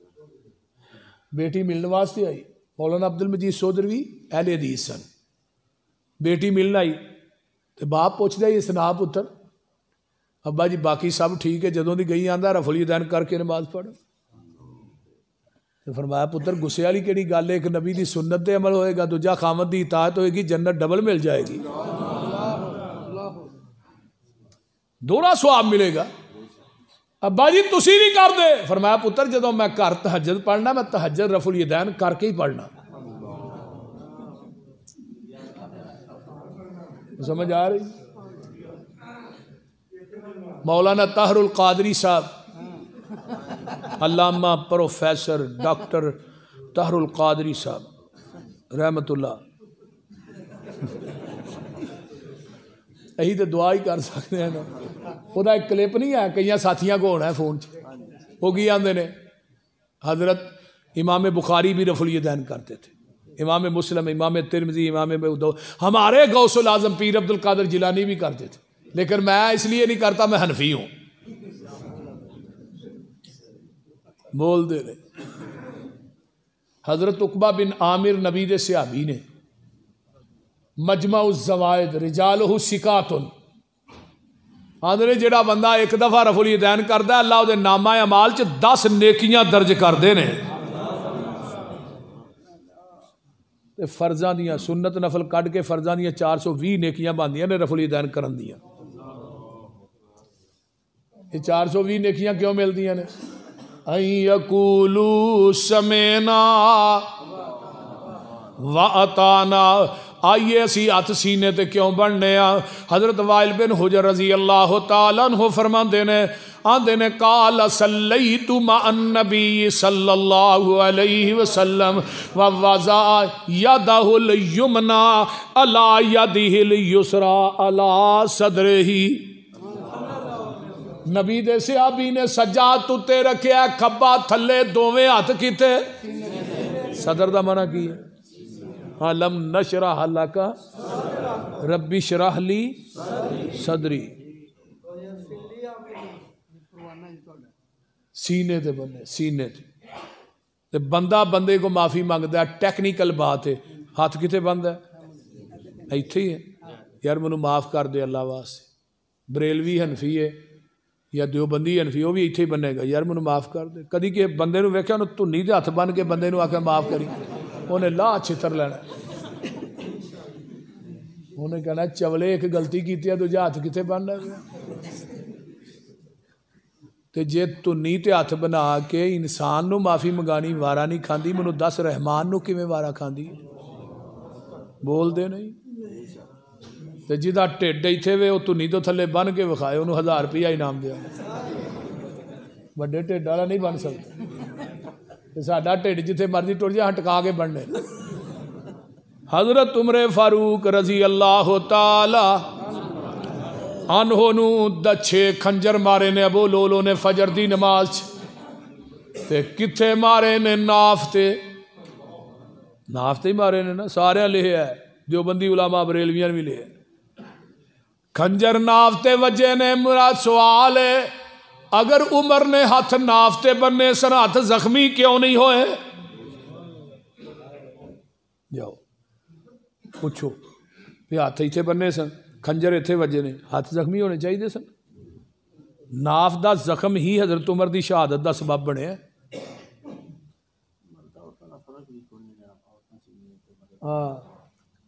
بیٹی ملنے واسطے آئی، مولانا عبد المجید سودروی اہل حدیث سن۔ بیٹی ملن آئی تو باپ پوچھتا یہ سنا پتر، ابا جی باقی سب ٹھیک ہے، جدوں دی گئی آندا رفع الیدین کر کے نماز پڑھ۔ تو فرمایا پتر غصے والی کیڑی گل ہے، ایک نبی دی سنت تے عمل ہوئے گا، دوجا خامد دی اطاعت ہوئے گی، جنت ڈبل مل جائے گی، دوہرا ثواب ملے گا۔ ابا جی تسی نہیں کر دے؟ فرمایا پتر جدوں میں گھر تہجد پڑھنا میں تہجد رفع الیدین کر کے ہی پڑھنا۔ سمجھ آ رہی؟ مولانا طاہر القادری صاحب، علامہ پروفیسر ڈاکٹر طاہر القادری صاحب رحمت اللہ، یہی تو دعا ہی کر سکتے ہیں نا۔ وہ ایک کلپ نہیں ہے، کئی ساتھیاں کو ہونا ہے فون چ، وہ کی آندے نے حضرت امام بخاری بھی رفع الیدین کرتے تھے، امام مسلم، امام ترمذی، امام ابو داؤد، ہمارے غوث العظم پیر عبد القادر جیلانی بھی کرتے تھے، لیکن میں اس لیے نہیں کرتا، میں حنفی ہوں۔ بول دے رہے حضرت عقبہ بن عامر نبی دے صحابی نے، مجمع الزوائد رجالہ ثقات، آندے جڑا بندہ ایک دفعہ رفع الیدین کردا ہے اللہ دے نامہ اعمال چ 10 نیکیاں درج کردے نے۔ فرضاں دیاں سنت نفل کڈ کے فرضاں دیاں 420 نیکیاں بندیاں نے رفع الیدین کرن دیاں۔ یہ 420 نیکیاں کیوں ملدیاں نے؟ ان یقولوا سمعنا واطعنا، آئیے اسی ہاتھ سینے تے کیوں بننے آ؟ حضرت وائل بن حجر رضی اللہ تعالیٰ عنہ فرماندے نے، آندے نے قال صلیت مع النبی صلی اللہ علیہ وسلم ووضع یدہ الیمنا علی یدہ الیسرا علی صدرہ، نبی دے صحابی نے سجاد تے رکھیا کھبا تھلے دوویں ہاتھ کیتے، صدر دا منع کی ہے، لم نشرح لک ربی شرح لی صدری، سینے تے بننے سینے تے بندہ بندے کو معافی مانگتا ہے ٹیکنیکل بات ہے ہاتھ کتے بند ہے ایتھے ہی ہے یار مینوں معاف کر دے اللہ واسطے بریلوی حنفی ہے یا دیوبندی حنفی وہ بھی ایتھے ہی بنے گا یار مینوں معاف کر دے کدی کہ بندے نوں ویکھیا انہوں دھنی تے ہاتھ بن کے بندے نوں آکھیا معاف کری انہیں لا چھتر لینا انہیں کہنا چولے ایک غلطی کیتی ہے دوجا ہاتھ کتے بن رہا تے جے تنی تے ہاتھ بنا کے انسان نو معافی منگانی وارا نہیں کھاندی منو دس رحمان نو کیویں وارا کھاندی بول دے نہیں تے جدا ٹھڈ ایتھے وے او تنی تو تھلے بن کے وکھائے انہوں 1000 روپیہ انعام دیا بڑے ٹھڈ والا نہیں بن سکتا تے ساڈا ٹھڈ جتھے مرضی ٹر جائے ہٹکا کے بننے حضرت عمر فاروق رضی اللہ تعالی عنہ نو دچھے کھنجر مارے نے ابو لولو نے فجر دی نماز تے کتھے مارے نے ناف تے ہی مارے نے نا سارے لے ہے دیوبندی علماء بریلویاں بھی لے ہے کھنجر ناف تے وجے نے میرا سوال ہے اگر عمر نے ہاتھ ناف تے بننے سن ہاتھ زخمی کیوں نہیں ہوئے جاؤ پوچھو بھی ہاتھ ایتھے بننے سن کھنجر ایتھے وجے نے ہاتھ زخمی ہونے چاہیے سن ناف دا زخم ہی حضرت عمر دی شہادت دا سبب بنے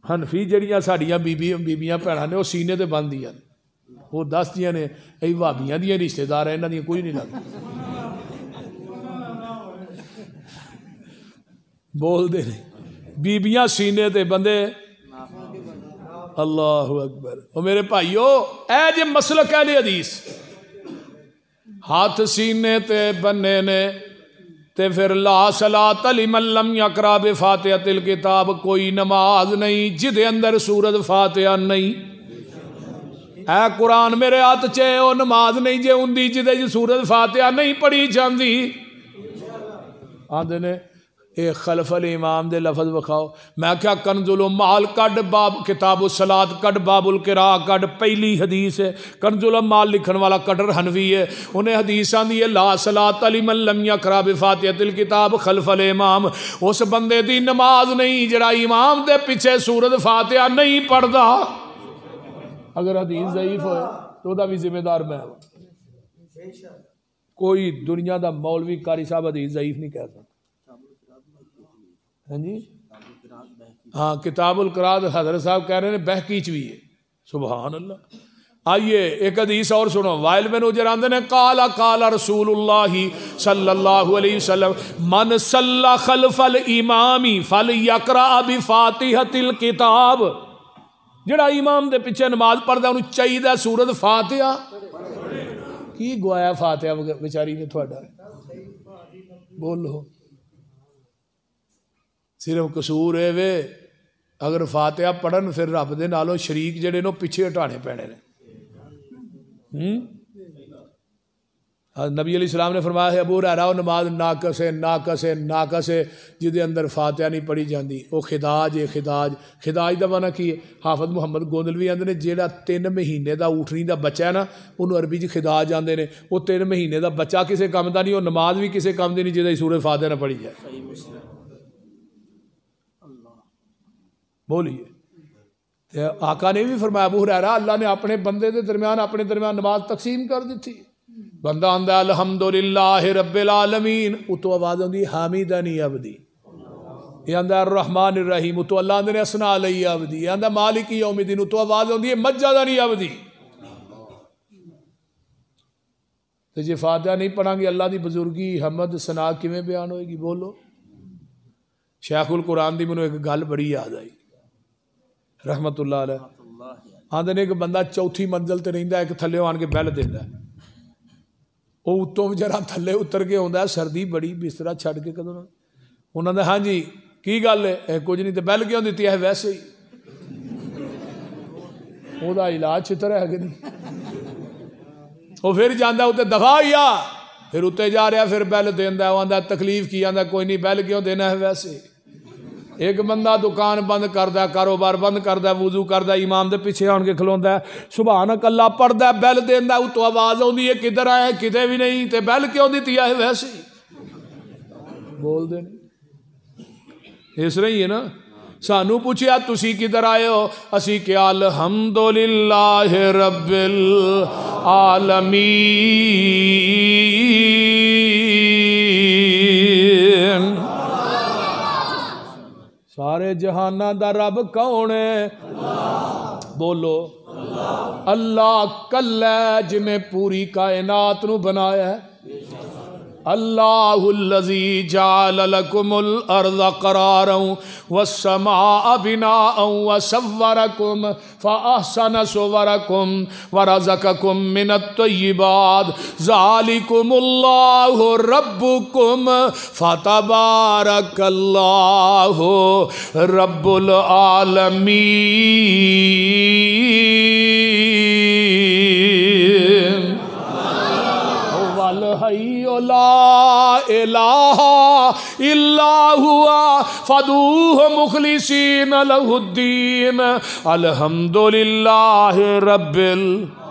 حنفی جڑیاں ساڈیاں بیبیاں بھੈਣਾں نے وہ سینے تے بن دیاں وہ دس دیاں نے اے بھابیاں دیاں رشتہ دار ہیں انہاں دیاں کوئی نہیں لگدا بول دے نہیں بیبیاں سینے تے بندے اللہ اکبر او میرے بھائیو اے جے مسلک اہل حدیث ہاتھ سینے تے بننے نے تے پھر لا صلاۃ لمن لم یقرأ بفاتحۃ الکتاب کوئی نماز نہیں جدے اندر سورۃ فاتحہ نہیں اے قرآن میرے ہاتھ چے او نماز نہیں جے ہوندی جدے سورۃ فاتحہ نہیں پڑھی جاندی آندے نے اے خلف الامام دے لفظ وکھاؤ میں کیا کنز المال کڈ باب کتاب الصلاۃ کڈ باب القراء کڈ پہلی حدیث ہے کنز المال لکھن والا کڈر حنوی ہے انہیں حدیث آندی ہے لا صلاۃ لمن لم یقرأ بفاتحۃ الکتاب خلف الامام اس بندے دی نماز نہیں جڑا امام دے پیچھے سورۃ فاتحہ نہیں پڑھدا اگر حدیث ضعیف ہوئے تو دا بھی ذمہ دار میں کوئی دنیا دا مولوی قاری صاحب حدیث ضعیف نہیں کہہ سکتا ہاں جی ہاں کتاب القراءت حضرت صاحب کہہ رہے ہیں بہقیچ بھی ہے سبحان اللہ آئیے ایک حدیث اور سنو وائل بن حجر آندے نے قال رسول اللہ صلی اللہ علیہ وسلم من صلی خلف الامام فلیقرأ بفاتحۃ الکتاب جڑا امام دے پیچھے نماز پڑھدا انہوں چاہیے سورۃ فاتحہ کی گوایا فاتحہ بیچاری نے تھوڑا بولو صرف قصور ہے وے اگر فاتحہ پڑھن پھر رب دے نالوں شریک جڑے نو پیچھے ہٹانے پینے نے نبی علیہ السلام نے فرمایا ہے ابو ہریرہ نماز ناقص ہے جدے اندر فاتحہ نہیں پڑھی جاندی وہ خداج ہے خداج دا معنی کی ہے حافظ محمد گوندلوی آندے نے جیڑا 3 مہینے دا اٹھنی دا بچہ ہے نا انہوں عربی چ خداج آندے نے وہ 3 مہینے دا بچہ کسے کام دا نہیں وہ نماز بھی کسے کام دی نہیں جدے سورۃ فاتحہ نہ پڑھی جائے بولیے آقا نے بھی فرمایا ابو ہریرہ اللہ نے اپنے بندے دے درمیان اپنے درمیان نماز تقسیم کر دی تھی بندہ آندہ الحمدللہ رب العالمین اتو آواز ہوندی حامدنی عبدی یہ آندہ الرحمن الرحیم اتو اللہ نے اسنا علی عبدی یہ آندہ مالک یوم الدین اتو آواز ہوندی مجدنی عبدی تو جی فاتحہ نہیں پڑھیں گے اللہ دی بزرگی حمد ثنا کیویں بیان ہوئے گی بولو شیخ القرآن دی منو ایک گل بڑی یاد آئی رحمت اللہ علیہ آندے نے ایک بندہ چوتھی منزل تے رہندا ایک تھلے آن کے بیل دیندا او اتوں جرا تھلے اتر کے ہوندا سردی بڑی بسترا چھڈ کے کدوں انہاں نے ہاں جی کی گل ہے کچھ نہیں تے بیل کیوں دتی ہے ویسے ہی او دا علاج چھتر ہے کہ نہیں او پھر جاندا اوتے دفا یا پھر اتنے جا رہا پھر بیل دیندا او آندا تکلیف کی آندا کوئی نہیں بیل کیوں دینا ہے ویسے ایک بندہ دکان بند کردا ہے، کاروبار بند کردا ہے، وضو کردا ہے، امام دے پیچھے آن کے کھلوندا ہے، سبحانک اللہ پڑھدا ہے، بیل دیندا ہے، اتوں آواز آوندی ہے کدھر آئے، کتے بھی نہیں، تے بیل کیوں دتی ہے ویسے ہی بول دے نہیں۔ اس طرح ہی ہے نا، سانو پوچھیا تسی کدھر آئے ہو، اسی کہ الحمدللہ رب العالمین۔ سارے جہانہ دا رب کون ہے؟ بولو اللہ کلا جنہیں پوری کائنات نو بنایا ہے۔ اللہ الذی جعل لکم الارض قرارا والسماء بناء وصورکم فاحسن صورکم ورزقکم من الطیبات ذالکم اللہ ربکم فتبارک اللہ رب العالمین۔ الحی لا الہ الا ہوا فادعوہ مخلصین لہ الدین الحمدللہ رب العالمین۔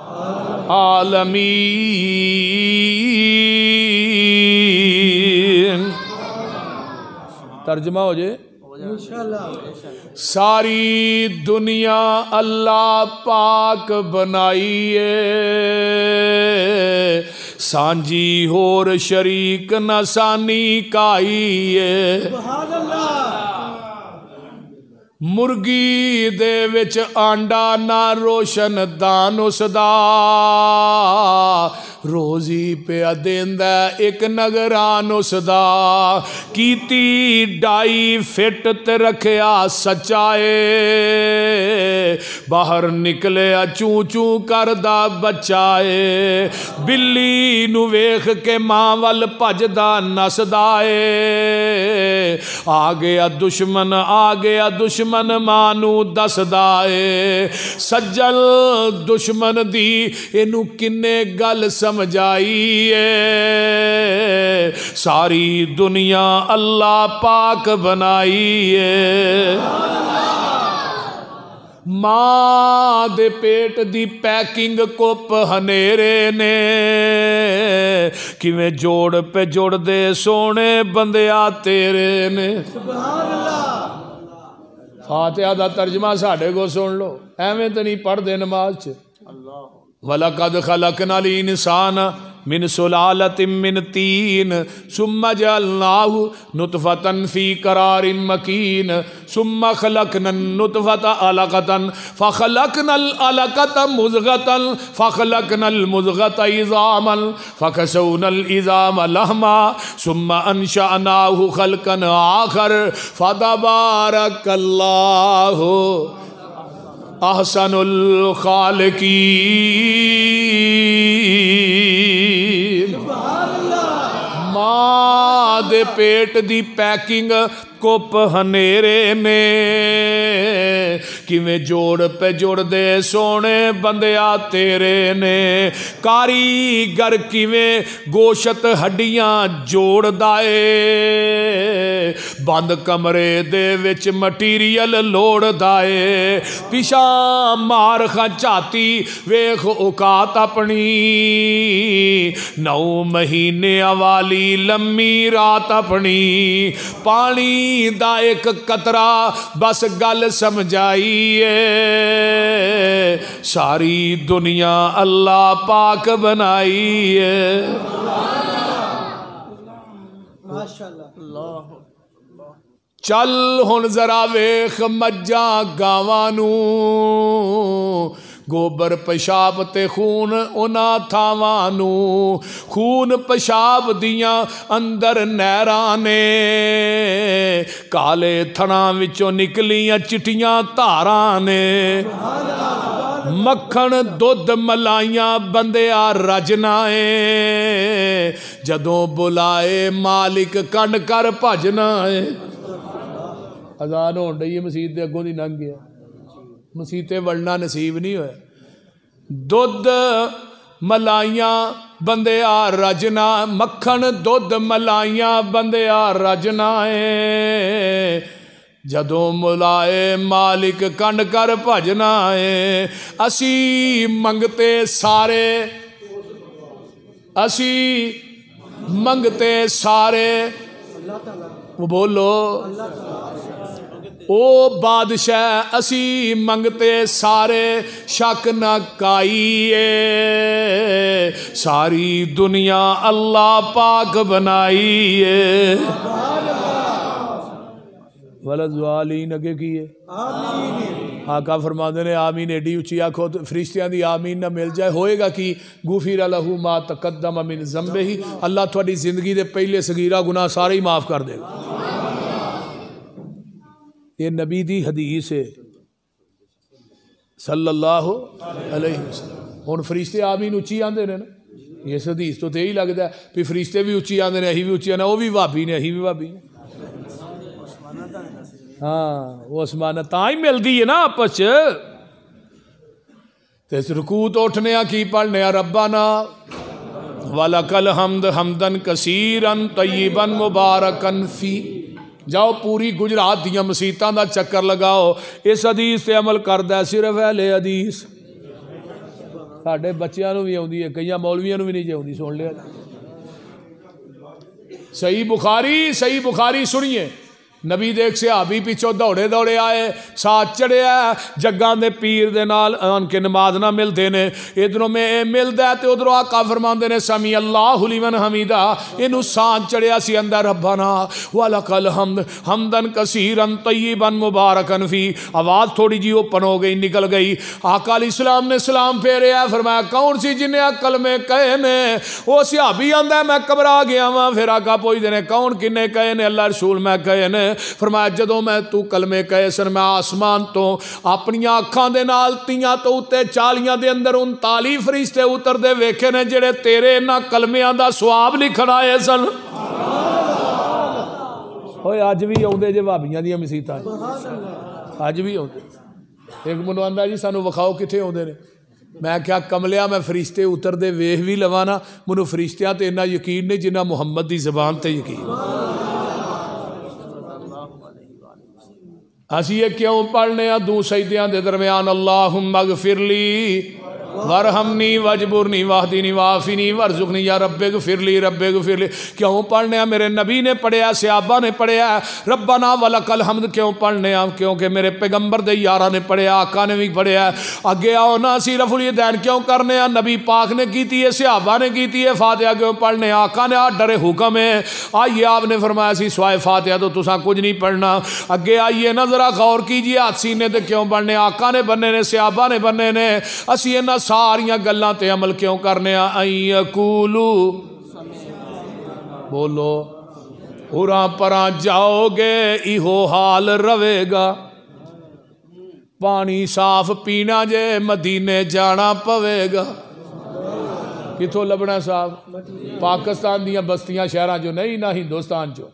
ترجمہ ہو جائے ساری دنیا اللہ پاک بنائیے، سانجی ہور شریک نہ سانی کائیے۔ مرگی دے وچ آنڈا نہ روشن دان اس دا، روزی پہ دیندا ایک نگران اس دا، کیتی ڈائی فٹ تے رکھیا سچائے، باہر نکلے چوں چوں کردا بچائے، بلی نو ویکھ کے ماں ول بھجدا نسدا اے، آ گیا دشمن دشمن ماں نو دسدا اے، سجل دشمن دی اینو کنے گل سمجھائیے، ساری دنیا اللہ پاک بنائیے۔ ماں دے پیٹ دی پیکنگ کپ ہنیرے نے، کیویں جوڑ پہ جوڑ دے سونے بندیا تیرے نے۔ فاتحہ دا ترجمہ ساڑھے کو سن لو، ایویں تو نہیں پڑھ دے نماز چ۔ وَلَقَدْ خَلَقْنَا الْإِنسَانَ مِنْ سُلَالَةٍ مِّنْ طِينٍ ثُمَّ جَعَلْنَاهُ نُطْفَةً فِي قَرَارٍ مَّكِينٍ ثُمَّ خَلَقْنَا النُّطْفَةَ عَلَقَةً فَخَلَقْنَا الْعَلَقَةَ مُضْغَةً فَخَلَقْنَا الْمُضْغَةَ عِظَامًا فَكَسَوْنَا الْعِظَامَ لَحْمًا ثُمَّ أَنشَأْنَاهُ خَلْقًا آخَرَ فَتَبَارَكَ اللَّهُ احسن الخالقین۔ ماں دے پیٹ دی پیکنگ کپ ہنیرے نے، کیویں جوڑ پہ جوڑ دے سونے بندیا تیرے نے، کاریگر کیویں گوشت ہڈیاں جوڑ دائے، بند کمرے دے وچ مٹیریل لوڑ دائے، پیشاں مار خاں چاتی ویخ اوقات اپنی، 9 مہینے والی لمبی رات اپنی، پانی دا ایک قطرہ بس گل سمجھائیے، ساری دنیا اللہ پاک بنائیے۔ چل ہن ذرا ویخ مجھاں گاواں نو، گوبر پیشاب تے خون اونا تھاواں نو، خون پیشاب دیاں اندر نہراں نے، کالے تھڑاں وچوں نکلیاں چٹیاں تاراں نے، مکھن دودھ ملائیاں بندیا رجنا ہے، جدوں بلائے مالک کنڈ کر بھجنا ہے۔ اذان ہون ڈئی ہے مسجد دے اگوں دی لنگ گیا، مسیتے وڑنا نصیب نہیں ہویا، دودھ ملائیاں بندیا رجنا، مکھن دودھ ملائیاں بندیا رجنا ہے، جدوں ملائے مالک کنڈ کر بھجنا ہے اسی منگتے سارے وہ بولو او بادشاہ اسی منگتے سارے شک نہ کائیے ساری دنیا اللہ پاک بنائیے ولدوالین اگے کیے آقا فرماندے نے آمین ایڈی اچھی آکھو فرشتیاں دی آمین نہ مل جائے ہوئے گا کہ غفر لہ ما تقدم من ذنبہ اللہ تھوڑی زندگی دے پہلے صغیرہ گناہ سارے ہی معاف کر دے گا یہ نبی دی حدیث ہے صلی اللہ علیہ وسلم ہن فرشتے آمین اچھی آندے نے نا اس حدیث تو تے ہی لگدا ہے کہ فرشتے بھی اچھی آندے نے اہی بھی اچھی آندے وہ بھی وہابی نے اہی بھی وہابی نے ہاں وہ اسمانہ تاں ہی مل دی ہے نا آپس تے رکوع تو اٹھنے کی پڑھنے ربنا وَلَكَ الْحَمْدُ حَمْدًا كَثِيرًا طَيِّبًا مُبَارَكًا فِي جاؤ پوری گجرات دیاں مسیتاں دا چکر لگاؤ اس حدیث سے عمل کردہ صرف اہل حدیث ساڑھے بچیاں نو بھی ہوندی ہے کئیاں مولویاں نو بھی نہیں ہوندی سن لیا صحیح بخاری سنیے نبی دیکھ صحابی پیچھو دوڑے دوڑے آئے ساتھ چڑھے آئے جگان دے پیر دے نال ان کے نماز نہ مل دینے ادھروں میں اے مل دے تے ادھروں آقا فرمان دینے سمی اللہ لمن حمیدہ انہوں ساتھ چڑھے آسی اندر ربنا وَلَكَ الْحَمْدُ حَمْدًا كَثِيرًا طَيِّبًا مُبَارَكًا فِي آواز تھوڑی جی اوپن ہو گئی نکل گئی آقا علیہ السلام نے سلام پھیرے آئے فرمایا کون سی جنہیں کلمے کہے نے وہ صحابی آندہ ہے میں قبرا گیا ہوں پھر آقا پوچھ دینے کون کنے کہے نے اللہ رسول میں کہے نے فرمایا جدوں میں تو کلمے کہے سن میں آسمان تو اپنی آنکھاں دے نال تیاں تو اتے چالیاں دے اندر 39 فرشتے اتر دے ویکھے نے جڑے تیرے نہ کلمیاں دا ثواب لکھن آئے سن ہوئے اج بھی آؤندے جے بھابیاں دیاں مسیتاں اج بھی آؤندے ایک منو آندا جی سانو وکھاؤ کتھے آؤندے نے میں کیا کملیا میں فرشتے اتر دے ویکھ بھی لوانا منو فرشتیاں تے اتنا یقین نہیں جنہ محمد دی زبان تے یقین اسی یہ کیوں پڑھنے ہیں دو سجدیاں دے درمیان اللہم اغفر لی ورحمنی وجبرنی واہدینی وعافینی ورزقنی یا رب اغفر لی کیوں پڑھنے ہیں میرے نبی نے پڑھیا صحابہ نے پڑھیا ربنا ولک الحمد کیوں پڑھنے ہیں کیونکہ میرے پیغمبر دے یارہ نے پڑھیا آقا نے بھی پڑھیا اگے آؤ نا سی رفع الیدین کیوں کرنے ہیں نبی پاک نے کیتی ہے صحابہ نے کیتی ہے فاتحہ کیوں پڑھنے ہیں آقا نے ڈرے حکم ہے آئیے آپ نے فرمایا سی سوائے فاتحہ تو تساں کچھ نہیں پڑھنا اگے آئیے نا ذرا غور کیجئے ہاتھ سینے تے کیوں پڑھنے آقا نے بننے نے صحابہ نے بننے نے اسی انہاں ساریاں گلاں تے عمل کیوں کرنے این یقولو بولو اُراں پراں جاؤ گے ایہو حال روے گا پانی صاف پینا جے مدینے جانا پوے گا کتھوں لبنا صاحب پاکستان دیاں بستیاں شہراں جو نہیں نہ ہندوستان جو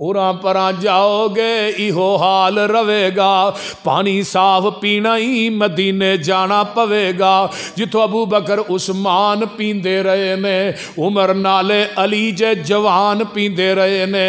اُراں پراں جاؤ گے ایہو حال روے گا پانی صاف پینا ہی مدینے جانا پوے گا جتو ابو بکر عثمان پیندے رہے نے عمر نالے علی جے جوان پیندے رہے نے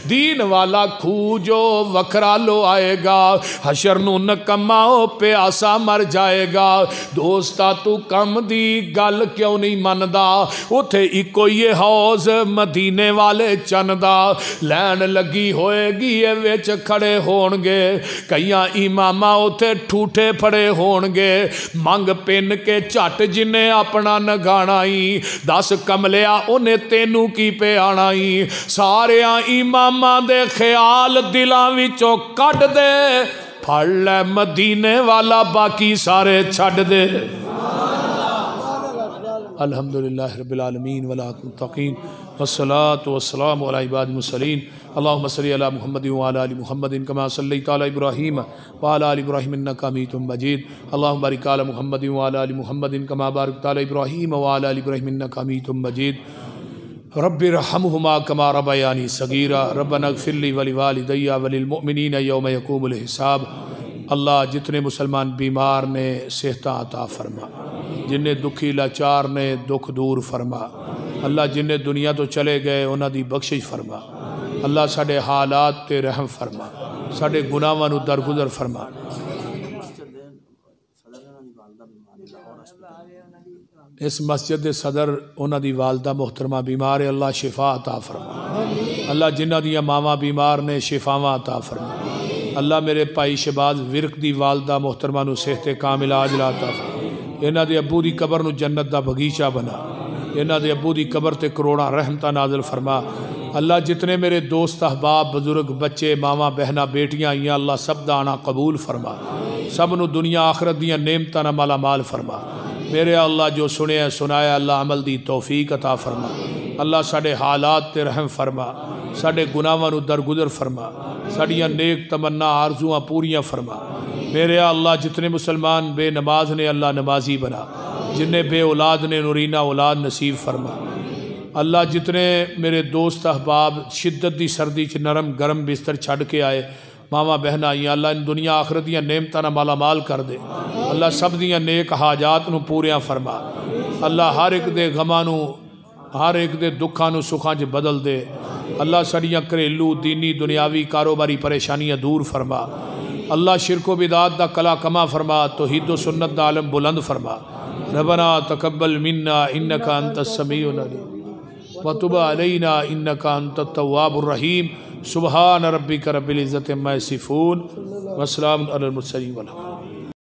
دین والا کھو جو وکھرا لو آئے گا حشر نو نکماؤ پیاسا مر جائے گا دوستا تو کم دی گل کیوں نہیں مندہ اتھے ایکو یہ حوض مدینے والے چندہ لین لگی ہوئے گی یہ ویچ کھڑے ہونگے کئیاں امامہ اتے ٹھوٹے پھڑے ہونگے منگ پین کے چٹ جنہیں اپنا نگانائی 10 کملیا انہیں تینوں کی پہ آنائی سارے امامہ دے خیال دلاں وچوں کٹ دے پھڑ لے مدینے والا باقی سارے چھڑ دے الحمدللہ رب العالمین والمتقین والصلاة والسلام علی عباد المرسلین اللہم صلی علی محمد وعلی آل محمد کما صلیت علی ابراہیم وعلی آل ابراہیم انکا حمید مجید اللہم بارک علی محمد وعلی آل محمد کما بارکت علی ابراہیم وعلی آل ابراہیم انکا حمید مجید رب ارحمہما کما ربیانی صغیرا ربنا اغفر لی ولوالدی وللمؤمنین یوم یقوم الحساب اللہ جتنے مسلمان بیمار نے صحت عطا فرما جنہیں دکھی لاچار نے دکھ دور فرما اللہ جنہیں دنیا تو چلے گئے انہاں دی بخشش فرما اللہ ساڑے حالات تے رحم فرما ساڈے گناہاں نو درگزر فرما۔ اس مسجد دے صدر انہاں دی والدہ محترمہ بیمار ہے، اللہ شفا عطا فرما۔ اللہ جنہ دیاں ماواں بیمار نے شفاواں عطا فرما۔ اللہ میرے بھائی شہباز ورک دی والدہ محترمہ نو صحت کامل عاجلہ عطا فرما۔ انہاں دے ابو دی قبر نو جنت دا بغیچہ بنا۔ انہاں دے ابو دی قبر تے کروڑاں رحمتہ نازل فرما۔ اللہ جتنے میرے دوست احباب بزرگ بچے ماواں بہناں بیٹیاں آئیاں اللہ سب دا آنا قبول فرما۔ سب نو دنیا آخرت دیاں نعمتاں نال مالا مال فرما۔ میرے اللہ جو سنیا سنایا اللہ عمل دی توفیق عطا فرما۔ اللہ ساڑے حالات تے رحم فرما، ساڑے گناہاں نو درگزر فرما، ساڑیاں نیک تمنا آرزواں پوریاں فرما۔ میرے اللہ جتنے مسلمان بے نماز نے اللہ نمازی بنا، جنہیں بے اولاد نے نورینہ اولاد نصیب فرما۔ اللہ جتنے میرے دوست احباب شدت دی سردی چ نرم گرم بستر چھڑ کے آئے ماما بہنا آئیاں اللہ ان دنیا آخرت دیاں نعمتاں نال مالا مال کر دے۔ اللہ سب دیاں نیک حاجات نو پوریاں فرما۔ اللہ ہر ایک دے غماں نو ہر ایک دے دکھاں نو سکھاں چ بدل دے۔ اللہ سڑیاں گھریلو دینی دنیاوی کاروباری پریشانیاں دور فرما۔ اللہ شرک و بدعات دا کلا کما فرما، توحید و سنت دا علم بلند فرما۔ ربنا تقبل منا انک انت السمیع العلیم وتب علینا انک انت التواب الرحیم۔ سبحان ربک رب العزت عما یصفون وسلام علی المرسلین والحمد للہ۔